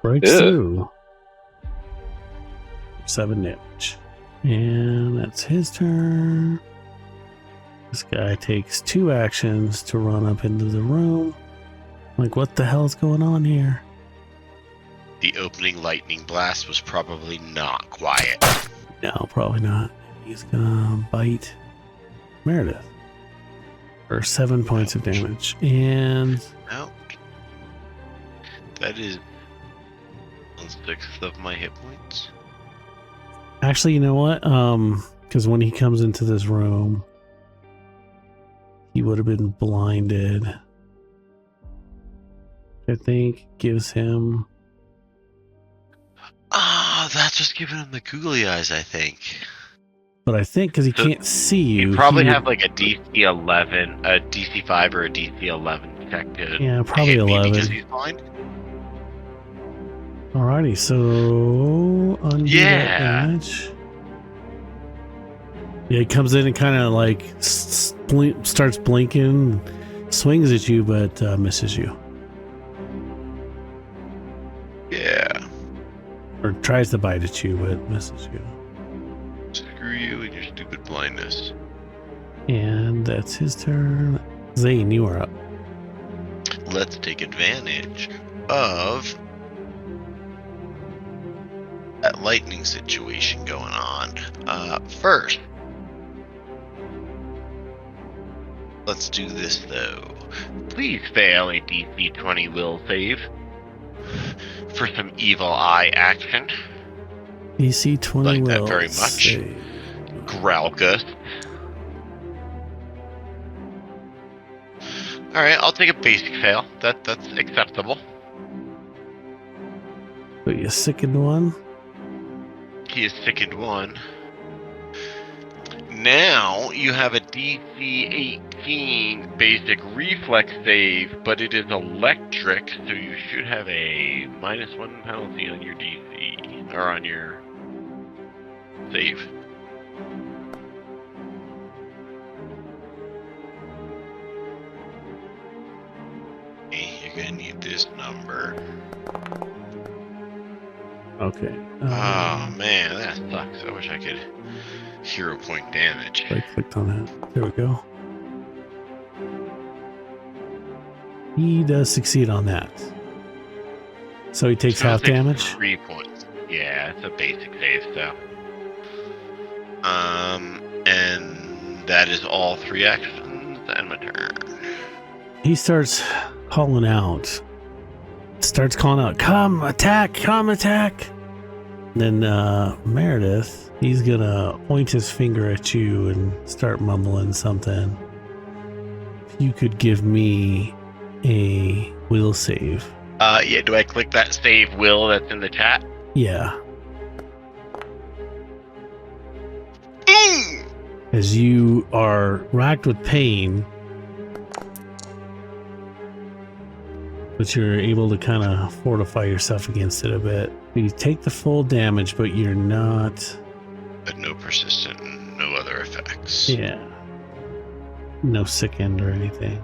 S1: Breaks
S3: Ew.
S1: through. 7 damage. And that's his turn. This guy takes 2 actions to run up into the room. Like, what the hell's going on here?
S4: The opening lightning blast was probably not quiet.
S1: No, probably not. He's gonna bite Meredith for 7 points of damage. And
S4: No. That is 1/6 of my hit points.
S1: actually, you know what? Because when he comes into this room, he would have been blinded. I think gives him.
S4: Ah, that's just giving him the googly eyes, I think.
S1: But I think because he
S4: So
S1: can't see you,
S4: You probably
S1: he
S4: have
S1: would-
S4: like a DC 11, a DC 5 or a DC 11 check to
S1: Yeah, probably
S4: hit me
S1: 11.
S4: because he's blind.
S1: Alrighty, so undo that
S4: Yeah.
S1: damage. Yeah, he comes in and kind of like starts blinking, swings at you, but misses you.
S4: Yeah.
S1: Or tries to bite at you, but misses you.
S4: Screw you and your stupid blindness.
S1: And that's his turn. Zane, you are up.
S4: Let's take advantage of that lightning situation going on. First, let's do this though. Please fail a DC 20 will save for some evil eye action.
S1: DC 20
S4: Like that
S1: will
S4: very much.
S1: save.
S4: Growlgus. Alright, I'll take a basic fail. That's acceptable.
S1: So you sickened one.
S4: He is sickened 1. Now you have a DC 18 basic reflex save, but it is electric, so you should have a -1 penalty on your DC, or on your save. his number.
S1: Okay.
S4: Oh man, that sucks. I wish I could hero point damage.
S1: I clicked on that. There we go. He does succeed on that. So he takes
S4: So
S1: half
S4: it takes
S1: damage.
S4: 3 points. Yeah, it's a basic save, so. And that is all 3 actions and my turn.
S1: He starts calling out. Starts calling out, come attack, come attack. And then Meredith, he's gonna point his finger at you and start mumbling something. If you could give me a will save.
S4: Yeah, do I click that save will that's in the chat?
S1: Yeah.
S4: Boom!
S1: As you are racked with pain, but you're able to kind of fortify yourself against it a bit. You take the full damage, but you're not...
S4: But no persistent, no other effects.
S1: Yeah. No sick end or anything.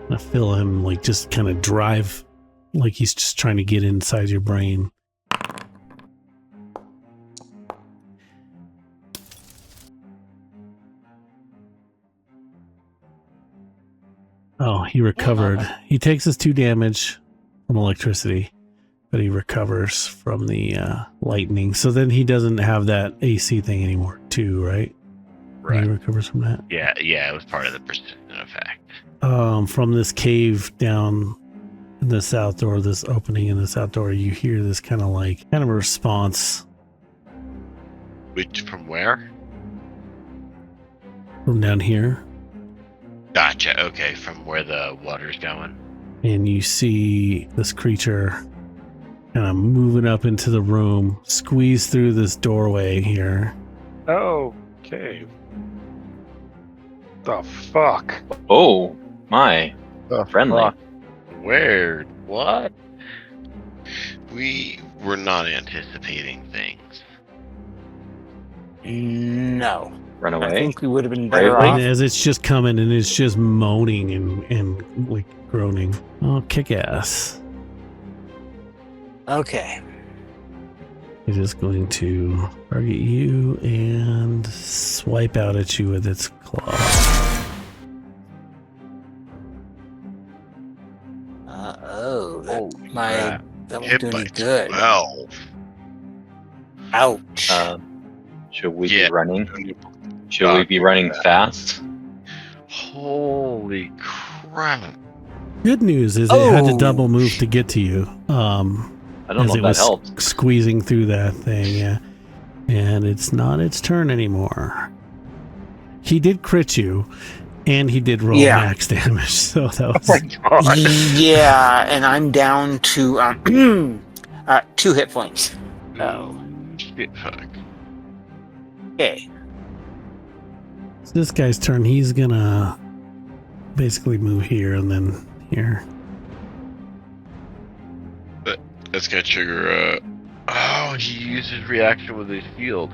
S1: I feel him like just kind of drive, like he's just trying to get inside your brain. Oh, he recovered. He takes his 2 damage from electricity, but he recovers from the lightning. So then he doesn't have that AC thing anymore, too, right?
S4: Right.
S1: He recovers from that.
S4: Yeah, it was part of the persistent effect.
S1: From this cave down in the south door, this opening in the south door, you hear this kind of a response
S4: Which, from where?
S1: from down here.
S4: Gotcha, okay, from where the water's going.
S1: And you see this creature kind of moving up into the room, squeeze through this doorway here.
S5: Okay. The fuck?
S3: Oh, my. Friendly.
S5: fuck?
S4: Where? What? We were not anticipating things.
S2: No.
S3: Run
S2: I
S3: away.
S2: think we would have been better
S3: Bravely.
S2: off.
S1: And as it's just coming and it's just moaning and like groaning. Oh, kick ass.
S2: Okay.
S1: It is going to target you and swipe out at you with its claw.
S2: That won't
S4: Hit
S2: do
S4: by
S2: any good.
S4: 12.
S2: Ouch.
S3: Should we
S4: Yeah.
S3: be running? Should we be running fast?
S4: Holy crap.
S1: Good news is it had to
S2: Oh.
S1: double move to get to you.
S3: I don't know
S1: as
S3: if
S1: it
S3: that
S1: was
S3: helps.
S1: squeezing through that thing, yeah. And it's not its turn anymore. He did crit you, and he did roll
S2: Yeah.
S1: max damage, so that was...
S5: Oh my god.
S2: Yeah, and I'm down to 2 hit points. Oh.
S4: Shit, fuck.
S2: Okay.
S1: It's this guy's turn. He's gonna basically move here and then here.
S4: That's gonna trigger oh, he used his reaction with his shield.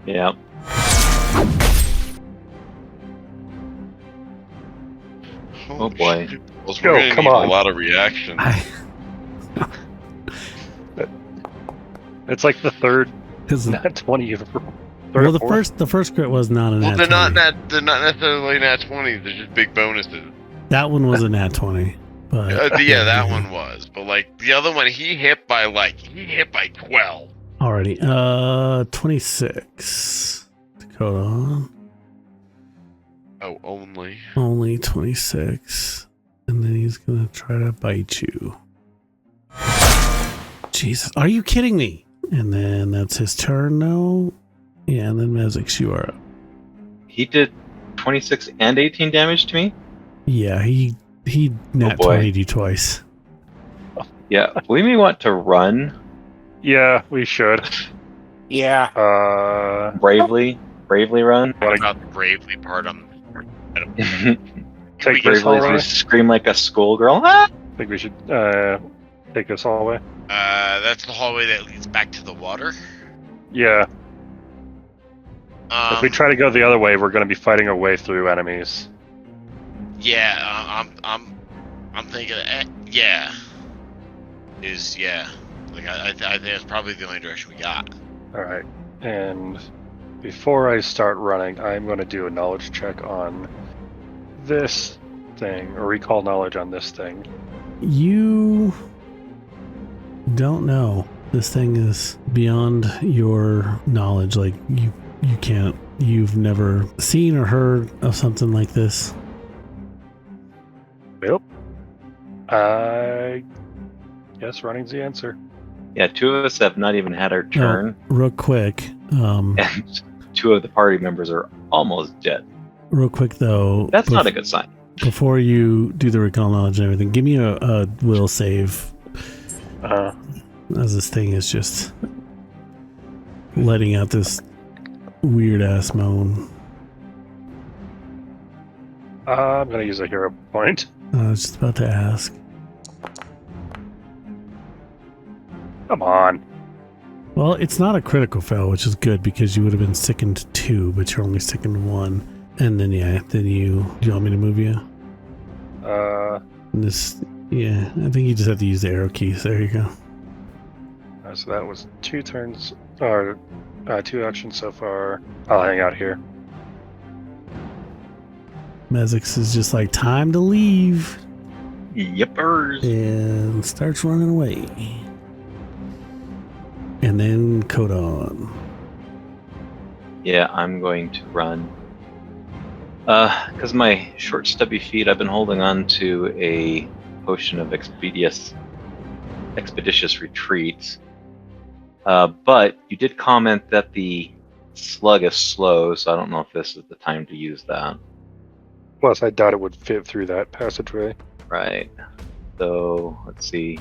S3: Yeah.
S4: Holy
S3: boy.
S4: shit. Well,
S5: Go,
S4: we're gonna
S5: come
S4: need
S5: on.
S4: a lot of reaction.
S5: It's like the third
S1: Because
S5: nat 20 you've
S1: well, the first crit was not a
S4: Well,
S1: nat
S4: they're
S1: 20.
S4: they're not necessarily nat 20s. They're just big bonuses.
S1: That one was a nat 20, but
S4: Yeah, that one was. But like the other one, he hit by 12.
S1: already 26. Dakota,
S4: Oh,
S1: only 26, and then he's gonna try to bite you. Jesus, are you kidding me? And then that's his turn, no? Yeah, and then Mezix, you are up.
S3: He did 26 and 18 damage to me?
S1: Yeah, he nat
S3: boy.
S1: 20'd you twice.
S3: Yeah. We may want to run
S5: Yeah, we should.
S2: Yeah.
S3: bravely. Bravely run.
S4: What about the bravely part?
S5: Take this
S3: Bravely
S5: hallway.
S3: scream like a schoolgirl. Ah!
S5: I think we should take this hallway.
S4: That's the hallway that leads back to the water.
S5: Yeah. If we try to go the other way, we're going to be fighting our way through enemies.
S4: Yeah, I'm I'm thinking, yeah. Yeah. Like, I think that's probably the only direction we got.
S5: Alright. And before I start running, I'm going to do a knowledge check on this thing, or recall knowledge on this thing.
S1: You don't know. This thing is beyond your knowledge. Like, you can't. You've never seen or heard of something like this.
S5: Yep. I guess running's the answer.
S3: Yeah, 2 of us have not even had our turn,
S1: Real quick.
S3: and 2 of the party members are almost dead.
S1: Real quick, though.
S3: That's not a good sign.
S1: Before you do the recall knowledge and everything, give me a will save. As this thing is just letting out this weird ass moan.
S5: I'm going to use a hero point.
S1: I was just about to ask.
S5: Come on.
S1: Well, it's not a critical fail, which is good because you would have been sickened 2, but you're only sickened 1. And then, do you want me to move you? I think you just have to use the arrow keys. There you go.
S5: So that was 2 turns, or 2 actions so far. I'll hang out here.
S1: Mezix is just like, time to leave.
S3: Yippers.
S1: And starts running away. And then Codon.
S3: Yeah, I'm going to run. Because my short, stubby feet, I've been holding on to a potion of expeditious retreat. But you did comment that the slug is slow, so I don't know if this is the time to use that.
S5: Plus, I doubt it would fit through that passageway.
S3: Right. So, let's see.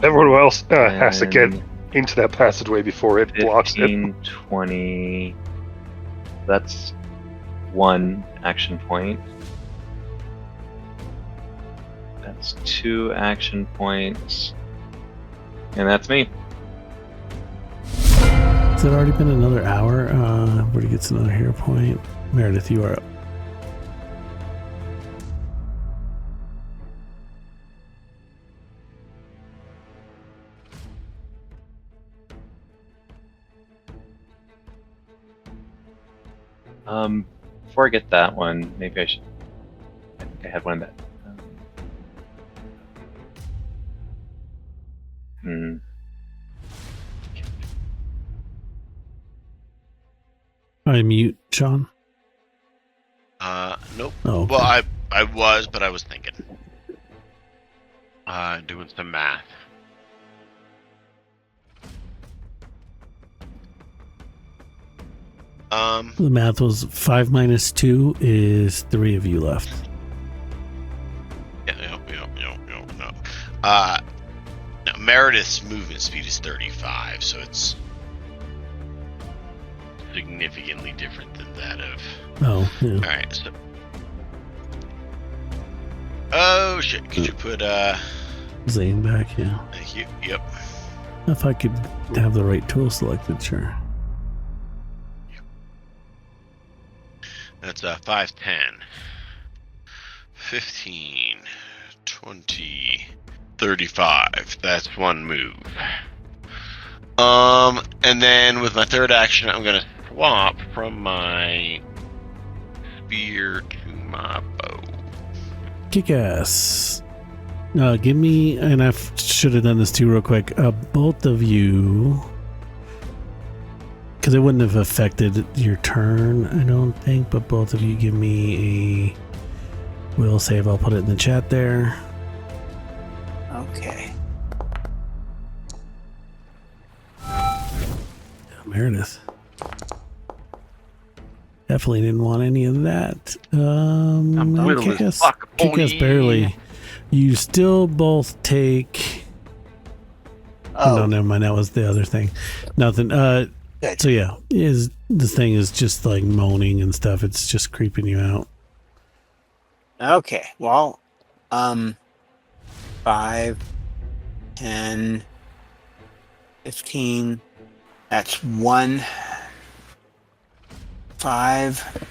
S5: Everyone else has to get into that passageway before it blocks it.
S3: 15, 20. That's 1 action point. That's 2 action points. And that's me.
S1: Has it already been another hour? Everybody gets another hero point. Meredith, you are up.
S3: Before I get that one, maybe I should. I think I had one that.
S1: I mute, Sean.
S4: Nope.
S1: Oh, okay.
S4: Well, I was, but I was thinking. Doing some math.
S1: The math was 5 minus 2 is 3 of you left.
S4: Yeah, no. Now Meredith's movement speed is 35, so it's significantly different than that of.
S1: Oh, yeah.
S4: All right. So. Oh shit! Could you put
S1: Zane back, yeah.
S4: Thank you. Yep.
S1: If I could have the right tool selected, sure.
S4: That's 5, 10, 15, 20, 35. That's 1 move. And then with my third action, I'm gonna swap from my spear to my bow.
S1: Kick ass. Give me, and I should have done this too real quick. Both of you, because it wouldn't have affected your turn, I don't think, but both of you give me a will save. I'll put it in the chat there.
S2: Okay.
S1: Meredith. Definitely didn't want any of that. Kick us barely. You still both take. Oh, no, never mind. That was the other thing. Nothing.
S2: Good.
S1: So yeah, this thing is just like moaning and stuff. It's just creeping you out.
S2: Okay. Well, 5, 10, 15. That's 1, 5,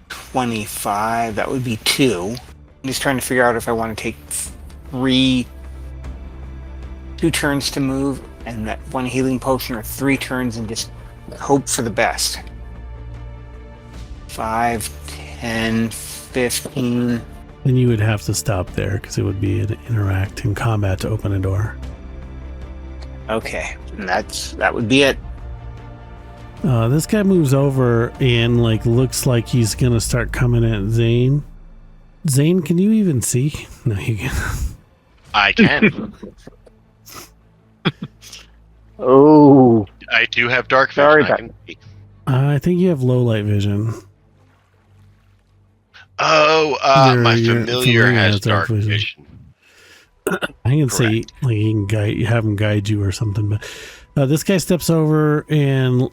S2: 25. That would be 2. just trying to figure out if I want to take 2 turns to move and that 1 healing potion, or 3 turns and just hope for the best. 5, 10, 15.
S1: Then you would have to stop there because it would be an interact in combat to open a door.
S2: Okay, and that would be it.
S1: This guy moves over and looks like he's gonna start coming at Zane. Zane, can you even see? No, you can.
S4: I can.
S2: Oh,
S4: I do have dark vision.
S2: Sorry
S4: I
S2: about
S4: can see.
S1: I think you have low light vision.
S4: Oh, my
S1: Your
S4: familiar has dark vision.
S1: I can say he can guide, have him guide you or something, but this guy steps over and you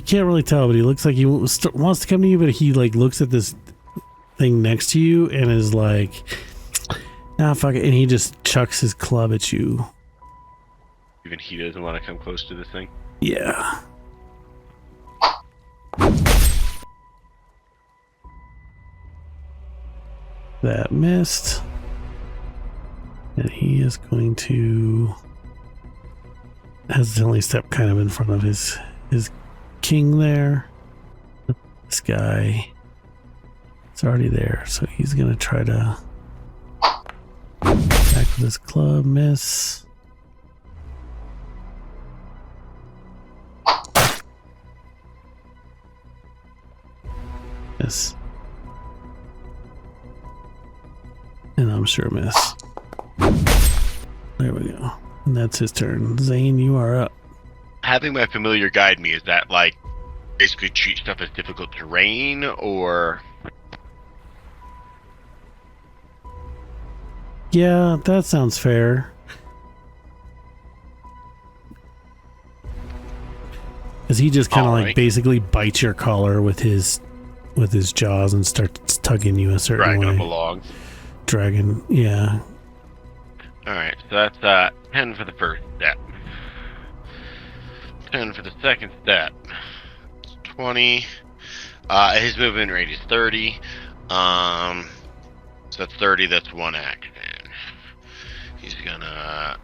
S1: can't really tell, but he looks like he wants to come to you, but he looks at this thing next to you and is like, nah, fuck it, and he just chucks his club at you.
S4: Even he doesn't want to come close to this thing.
S1: Yeah. That missed. And he is going to hesitantly step kind of in front of his king there. This guy is already there, so he's going to try to attack with his club. Miss. Miss. And I'm sure miss. There we go. And that's his turn. Zane, you are up.
S4: Having my familiar guide me, is that basically treat stuff as difficult terrain, or?
S1: Yeah, that sounds fair. Because he just kind of
S4: Alright.
S1: basically bites your collar with his jaws and starts tugging you a certain
S4: Dragging
S1: way.
S4: them along.
S1: Dragon, yeah.
S4: Alright, so that's 10 for the first step. 10 for the second step. 20. His movement rate is 30. So that's 30, that's 1 action. He's gonna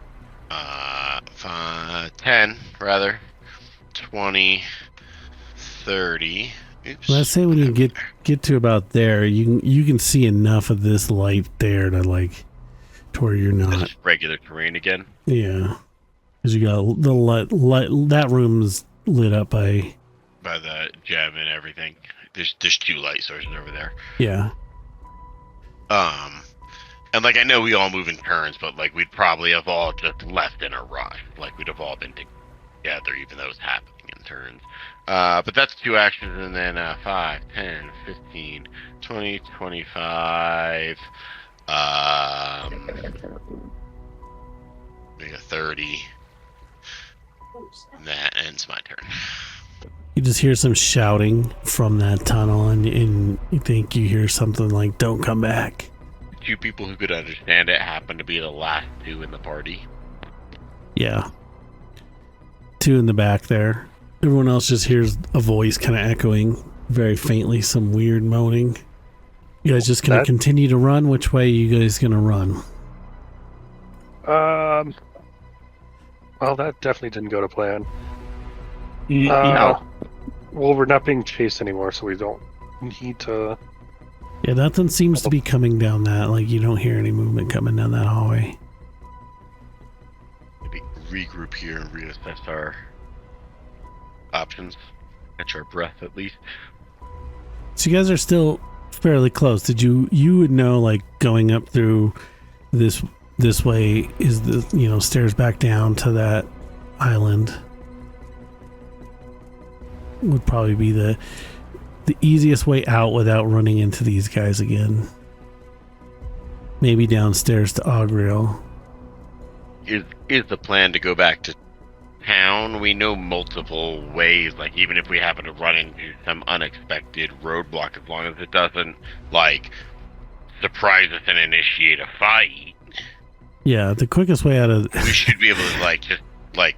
S4: 10 rather. 20, 30. Oops.
S1: Let's say when you get to about there, you can see enough of this light there to to where you're not.
S4: That's regular terrain again.
S1: Yeah, because you got the light. That room's lit up by
S4: the gem and everything. There's 2 light sources over there.
S1: Yeah.
S4: And I know we all move in turns, but we'd probably have all just left in a rush. We'd have all been together, even though it's happening in turns. But that's 2 actions, and then 5, 10, 15, 20, 25, maybe 30. And that ends my turn.
S1: You just hear some shouting from that tunnel, and you think you hear something like, "Don't come back."
S4: 2 people who could understand it happen to be the last 2 in the party.
S1: Yeah. 2 in the back there. Everyone else just hears a voice kind of echoing very faintly, some weird moaning. You guys just gonna continue to run? Which way are you guys gonna run?
S5: Well, that definitely didn't go to plan.
S2: no.
S5: Well, we're not being chased anymore, so we don't need to.
S1: Yeah, nothing seems to be coming down that. You don't hear any movement coming down that hallway.
S4: Maybe regroup here and reassess our options. Catch our breath at least.
S1: So you guys are still fairly close. You would know going up through this way is the stairs back down to that island would probably be the easiest way out without running into these guys again. Maybe downstairs to Ogriel.
S4: Is the plan to go back to town? We know multiple ways, even if we happen to run into some unexpected roadblock, as long as it doesn't surprise us and initiate a fight.
S1: Yeah, the quickest way out of
S4: We should be able to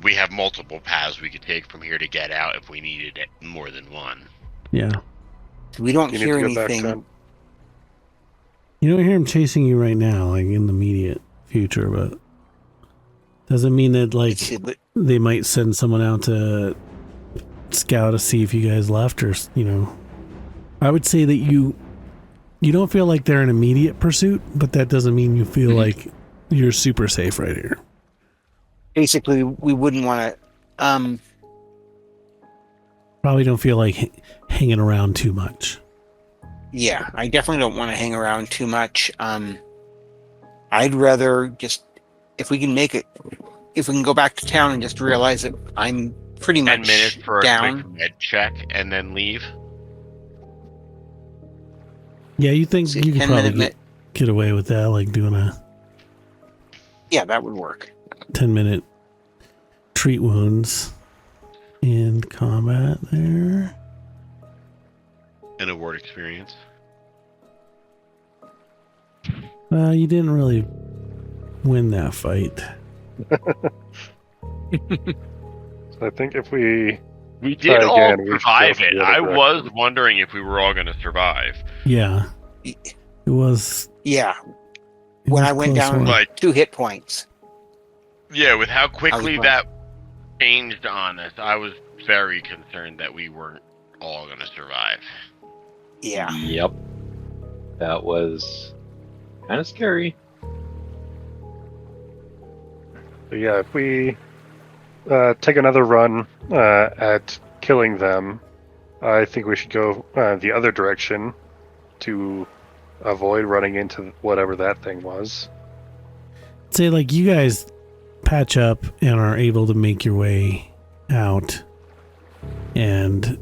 S4: we have multiple paths we could take from here to get out if we needed it, more than one.
S1: yeah.
S2: We don't
S5: You need
S2: hear
S5: to go back
S2: anything.
S5: then.
S1: You don't hear them chasing you right now, like in the immediate future, but doesn't mean that like they might send someone out to scout to see if you guys left, or I would say that you don't feel like they're in immediate pursuit, but that doesn't mean you feel like you're super safe right here.
S2: Basically, we wouldn't want to.
S1: Probably don't feel like hanging around too much.
S2: Yeah, I definitely don't want to hang around too much. I'd rather just, if we can go back to town and just realize that I'm pretty
S4: 10
S2: much
S4: minutes for a
S2: down.
S4: quick med check and then leave.
S1: Yeah, you think
S2: Say
S1: you could
S2: 10
S1: probably
S2: minute
S1: get away with that, like doing a
S2: Yeah, that would work.
S1: 10-minute treat wounds in combat there.
S4: An award experience.
S1: Well, you didn't really win that fight.
S5: So I think if we
S4: We did
S5: Try
S4: all
S5: again, we should
S4: survive
S5: go
S4: it.
S5: the other
S4: I
S5: direction.
S4: was wondering if we were all going to survive.
S1: Yeah, it was.
S2: Yeah,
S1: it
S2: when
S1: was
S2: I went
S1: close
S2: down
S1: one.
S4: Like-
S2: 2 hit points.
S4: Yeah, with how quickly
S2: fine.
S4: that changed on us, I was very concerned that we weren't all going to survive.
S2: Yeah.
S3: Yep. That was kind of scary.
S5: So yeah, if we take another run at killing them, I think we should go the other direction to avoid running into whatever that thing was.
S1: Say, like, you guys patch up and are able to make your way out and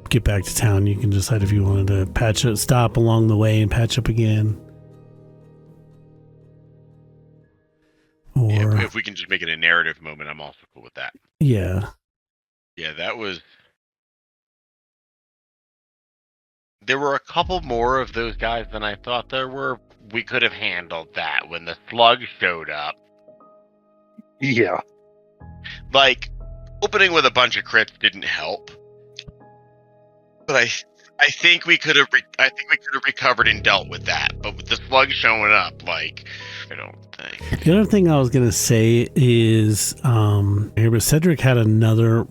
S1: get back to town. You can decide if you wanted to stop along the way and patch up again. Or,
S4: Yeah, if we can just make it a narrative moment, I'm also cool with that.
S1: yeah.
S4: Yeah, that was... There were a couple more of those guys than I thought there were. We could have handled that when the slug showed up.
S5: Yeah.
S4: Like, opening with a bunch of crits didn't help. But I think we could have recovered and dealt with that. But with the slug showing up, like, I don't think.
S1: The other thing I was going to say is, here, but Cedric had another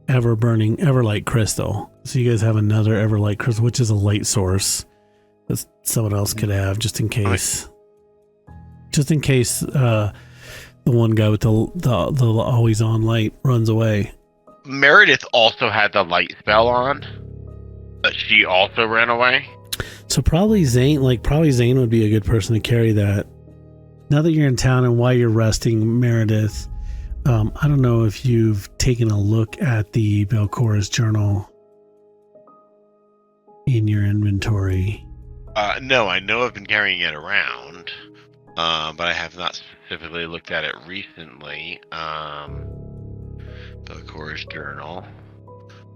S1: ever-burning Everlight crystal. So you guys have another Everlight crystal, which is a light source that someone else could have, just in case. Just in case the one guy with the always-on light runs away.
S4: Meredith also had the light spell on, but she also ran away.
S1: So probably Zane would be a good person to carry that. Now that you're in town and while you're resting, Meredith, I don't know if you've taken a look at the Belcora's journal in your inventory.
S4: No, I know I've been carrying it around, but I have not specifically looked at it recently. Belcora's journal.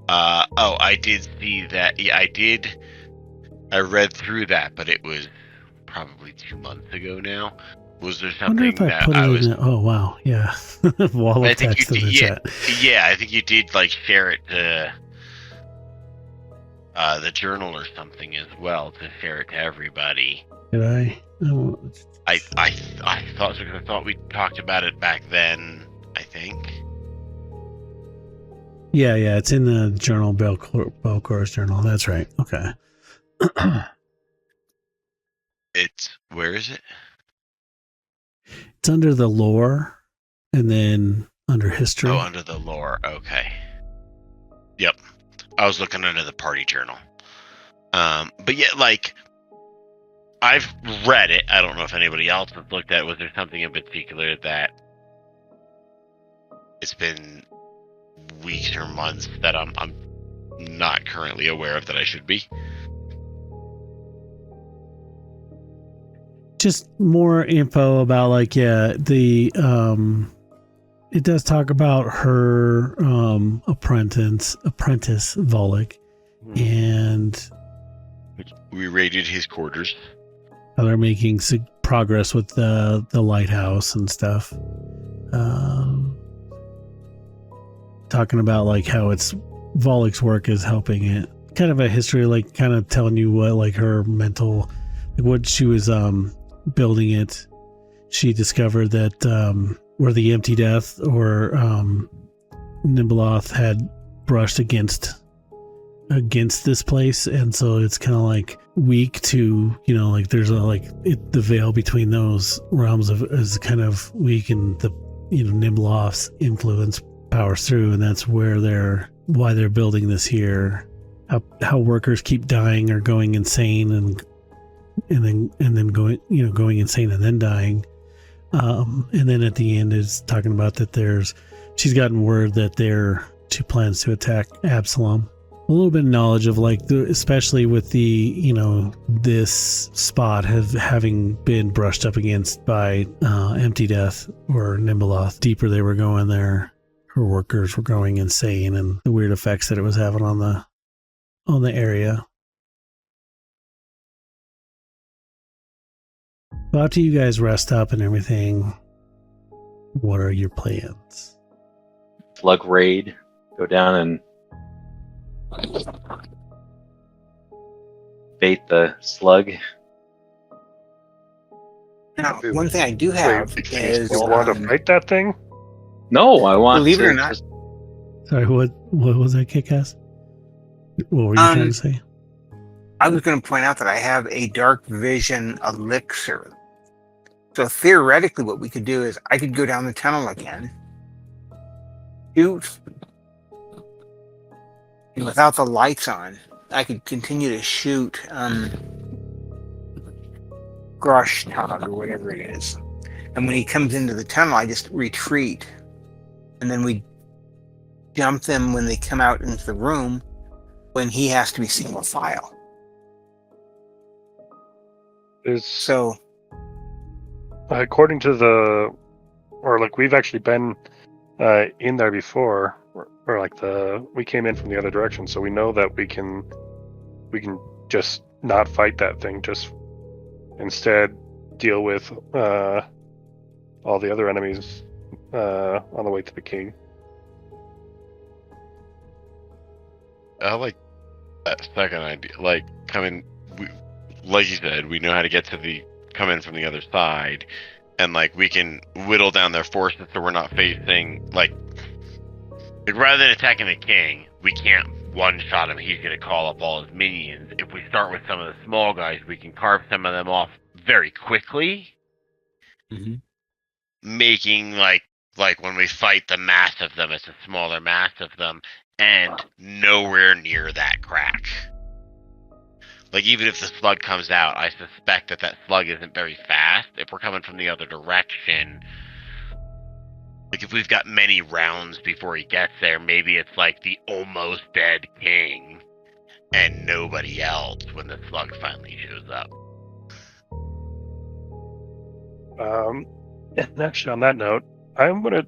S4: I did see that. Yeah, I did. I read through that, but it was probably 2 months ago now. Was there
S1: I wonder
S4: something
S1: if I
S4: that
S1: put it
S4: I was?
S1: in. Oh wow, yeah. Wall
S4: I
S1: of
S4: think you
S1: text in
S4: did.
S1: the
S4: Yeah,
S1: chat.
S4: yeah. I think you did like share it to the journal or something as well to share it to everybody.
S1: Did I? Oh,
S4: I thought we talked about it back then. I think.
S1: yeah. It's in the journal, Belcora's journal. That's right. Okay.
S4: Where is it?
S1: It's under the lore, and then under history.
S4: Oh, under the lore. Okay. Yep. I was looking under the party journal. But yeah, like, I've read it. I don't know if anybody else has looked at it. Was there something in particular that it's been weeks or months that I'm not currently aware of that I should be?
S1: Just more info about, like, the it does talk about her apprentice Volek, and
S4: We raided his quarters.
S1: how they're making progress with the lighthouse and stuff. Talking about, like, how it's Volek's work is helping it. Kind of a history, like, kind of telling you what, like, her mental when she was building it, she discovered that where the Empty Death or Nimbaloth had brushed against this place, and so it's kind of like weak to, like there's the veil between those realms is kind of weak, and the Nimbaloth's influence powers through, and that's why they're building this here. How workers keep dying or going insane and then going insane and then dying. And then at the end is talking about that she's gotten word that she plans to attack Absalom. A little bit of knowledge of especially with the, this spot having been brushed up against by Empty Death or Nimbaloth. Deeper they were going there, her workers were going insane, and the weird effects that it was having on the area. So after you guys rest up and everything, what are your plans?
S3: Slug raid. Go down and bait the slug.
S2: Now, one thing I do have is...
S5: You want to fight that thing?
S3: No, I want
S2: believe
S3: to
S2: it or not,
S3: just-
S1: Sorry, what was that, Kick-Ass? What were you trying to say?
S2: I was going to point out that I have a dark vision elixir. So theoretically what we could do is I could go down the tunnel again, shoot, and without the lights on, I could continue to shoot Groshtodd or whatever it is. And when he comes into the tunnel, I just retreat. And then we jump them when they come out into the room when he has to be single file. So,
S5: according to we've actually been in there before, or we came in from the other direction, so we know that we can just not fight that thing, just instead deal with all the other enemies on the way to the king.
S4: I like that second idea. Like like you said, we know how to come in from the other side, and we can whittle down their forces so we're not facing like rather than attacking the king, we can't one-shot him. He's going to call up all his minions. If we start with some of the small guys, we can carve some of them off very quickly, making like when we fight the mass of them, it's a smaller mass of them, and nowhere near that crack. Like, even if the slug comes out, I suspect that slug isn't very fast. If we're coming from the other direction, like, if we've got many rounds before he gets there, maybe it's like the almost dead king and nobody else when the slug finally shows up.
S5: And actually, on that note, I want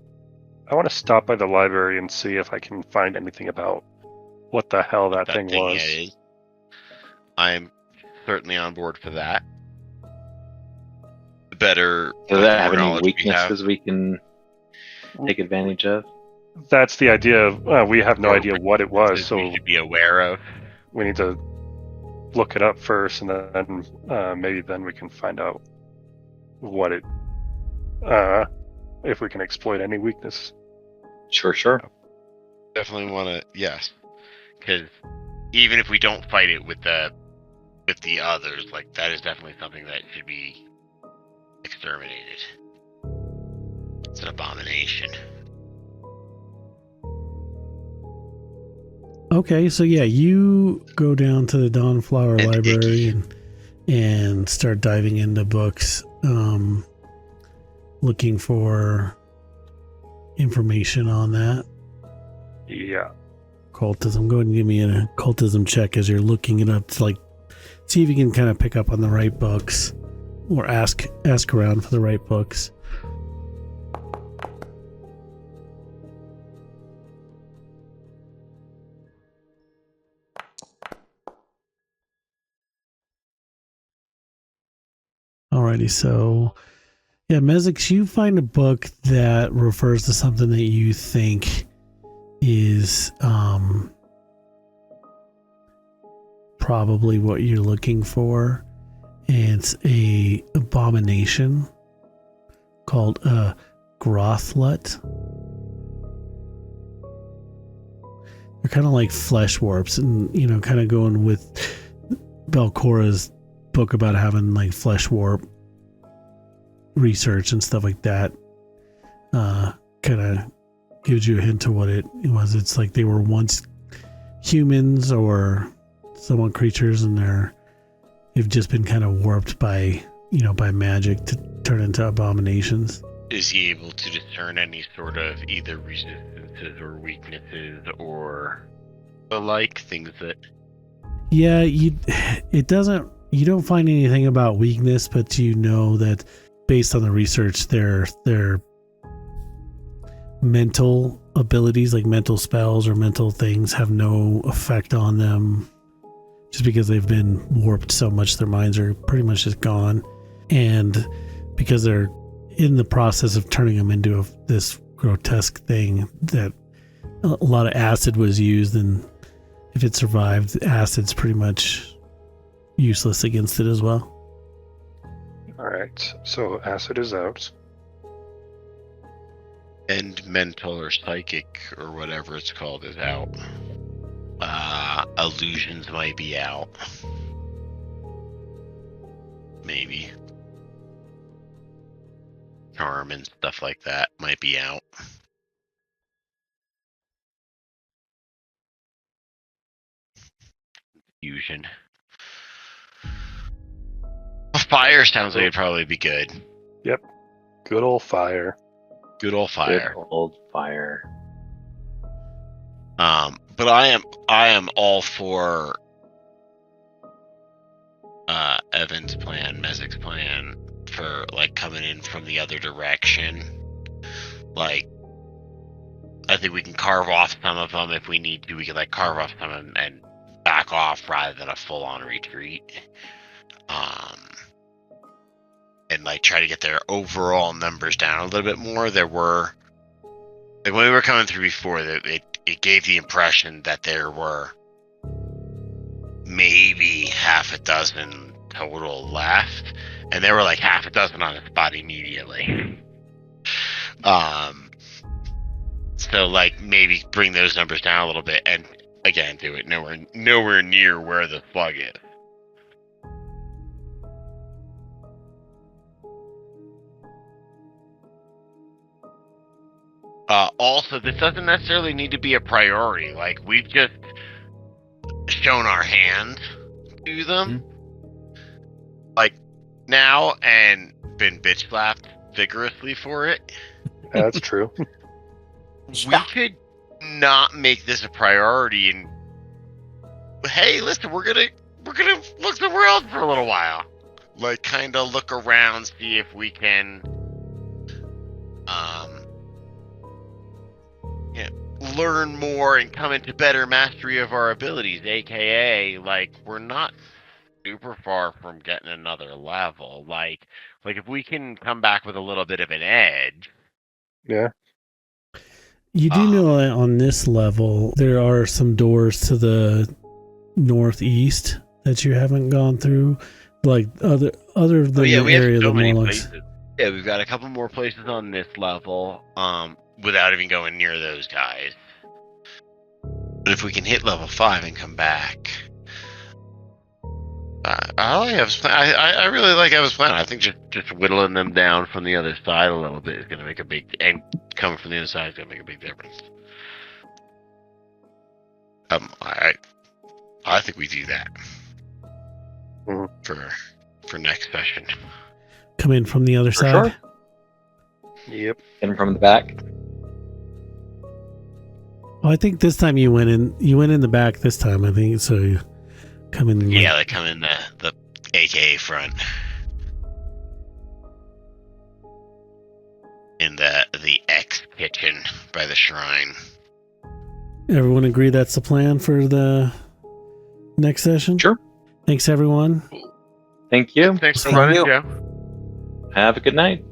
S5: to stop by the library and see if I can find anything about what the hell that thing was.
S4: Is. I'm certainly on board for that. Better.
S3: Does that have any weaknesses we can take advantage of?
S5: That's the idea. We have no idea what it was, so
S4: we should be aware of.
S5: We need to look it up first, and then maybe then we can find out what it. If we can exploit any weakness.
S3: Sure.
S4: Definitely want to, yes, because even if we don't fight it with the others, like, that is definitely something that should be exterminated. It's an abomination.
S1: Okay, so yeah, you go down to the Dawnflower Library and start diving into books, looking for information on that.
S5: Yeah.
S1: Occultism. Go ahead and give me an occultism check as you're looking it up to see if you can kind of pick up on the right books or ask around for the right books. Alrighty, so yeah, Mezix, you find a book that refers to something that you think is probably what you're looking for, It's a abomination called a Grothlut. They're kind of like flesh warps, and kind of going with Belcora's book about having like flesh warp research and stuff like that. Kind of gives you a hint to what it was. It's like they were once humans or somewhat creatures, and they've just been kind of warped by magic to turn into abominations.
S4: Is he able to discern any sort of either resistances or weaknesses or the like things that?
S1: Yeah, you don't find anything about weakness, but you know that based on the research, their mental abilities, like mental spells or mental things, have no effect on them, just because they've been warped so much. Their minds are pretty much just gone, and because they're in the process of turning them into this grotesque thing, that a lot of acid was used, and if it survived, acid's pretty much useless against it as well.
S5: Alright, so acid is out.
S4: And mental or psychic or whatever it's called is out. Illusions might be out. Maybe. Charm and stuff like that might be out. Fusion. Fire sounds like it'd probably be good.
S5: Yep. Good old fire.
S4: Good old fire.
S3: Good old fire.
S4: But I am all for Evan's plan, Mezik's plan for like coming in from the other direction. Like, I think we can carve off some of them if we need to. We can like carve off some of them and back off rather than a full-on retreat. And like try to get their overall numbers down a little bit more. There were, like when we were coming through before, it gave the impression that there were maybe half a dozen total left, and there were like half a dozen on the spot immediately. So like maybe bring those numbers down a little bit, and again do it nowhere near where the slug is. Also, this doesn't necessarily need to be a priority. Like, we've just shown our hand to them, like, now, and been bitch slapped vigorously for it.
S5: That's true.
S4: We could not make this a priority and, hey, listen, we're gonna look somewhere else for a little while. Like, kind of look around, see if we can, learn more and come into better mastery of our abilities, aka like we're not super far from getting another level. Like if we can come back with a little bit of an edge.
S5: Yeah.
S1: You do know that on this level there are some doors to the northeast that you haven't gone through, like other than the area of the Morlocks.
S4: Yeah, we've got a couple more places on this level, without even going near those guys. But if we can hit level 5 and come back, I like Eva's plan. I really like Eva's plan. I think just whittling them down from the other side a little bit is going to make a big, and coming from the other side is going to make a big difference. I think we do that for next session.
S1: Come in from the other side.
S5: Sure. Yep.
S3: In from the back.
S1: Well, I think this time you went in the back this time, I think, so you come in.
S4: Yeah, they come in the AKA front. In the X kitchen by the shrine.
S1: Everyone agree that's the plan for the next session?
S3: Sure.
S1: Thanks, everyone.
S3: Thank you.
S4: Thanks for running, Joe.
S3: Have a good night.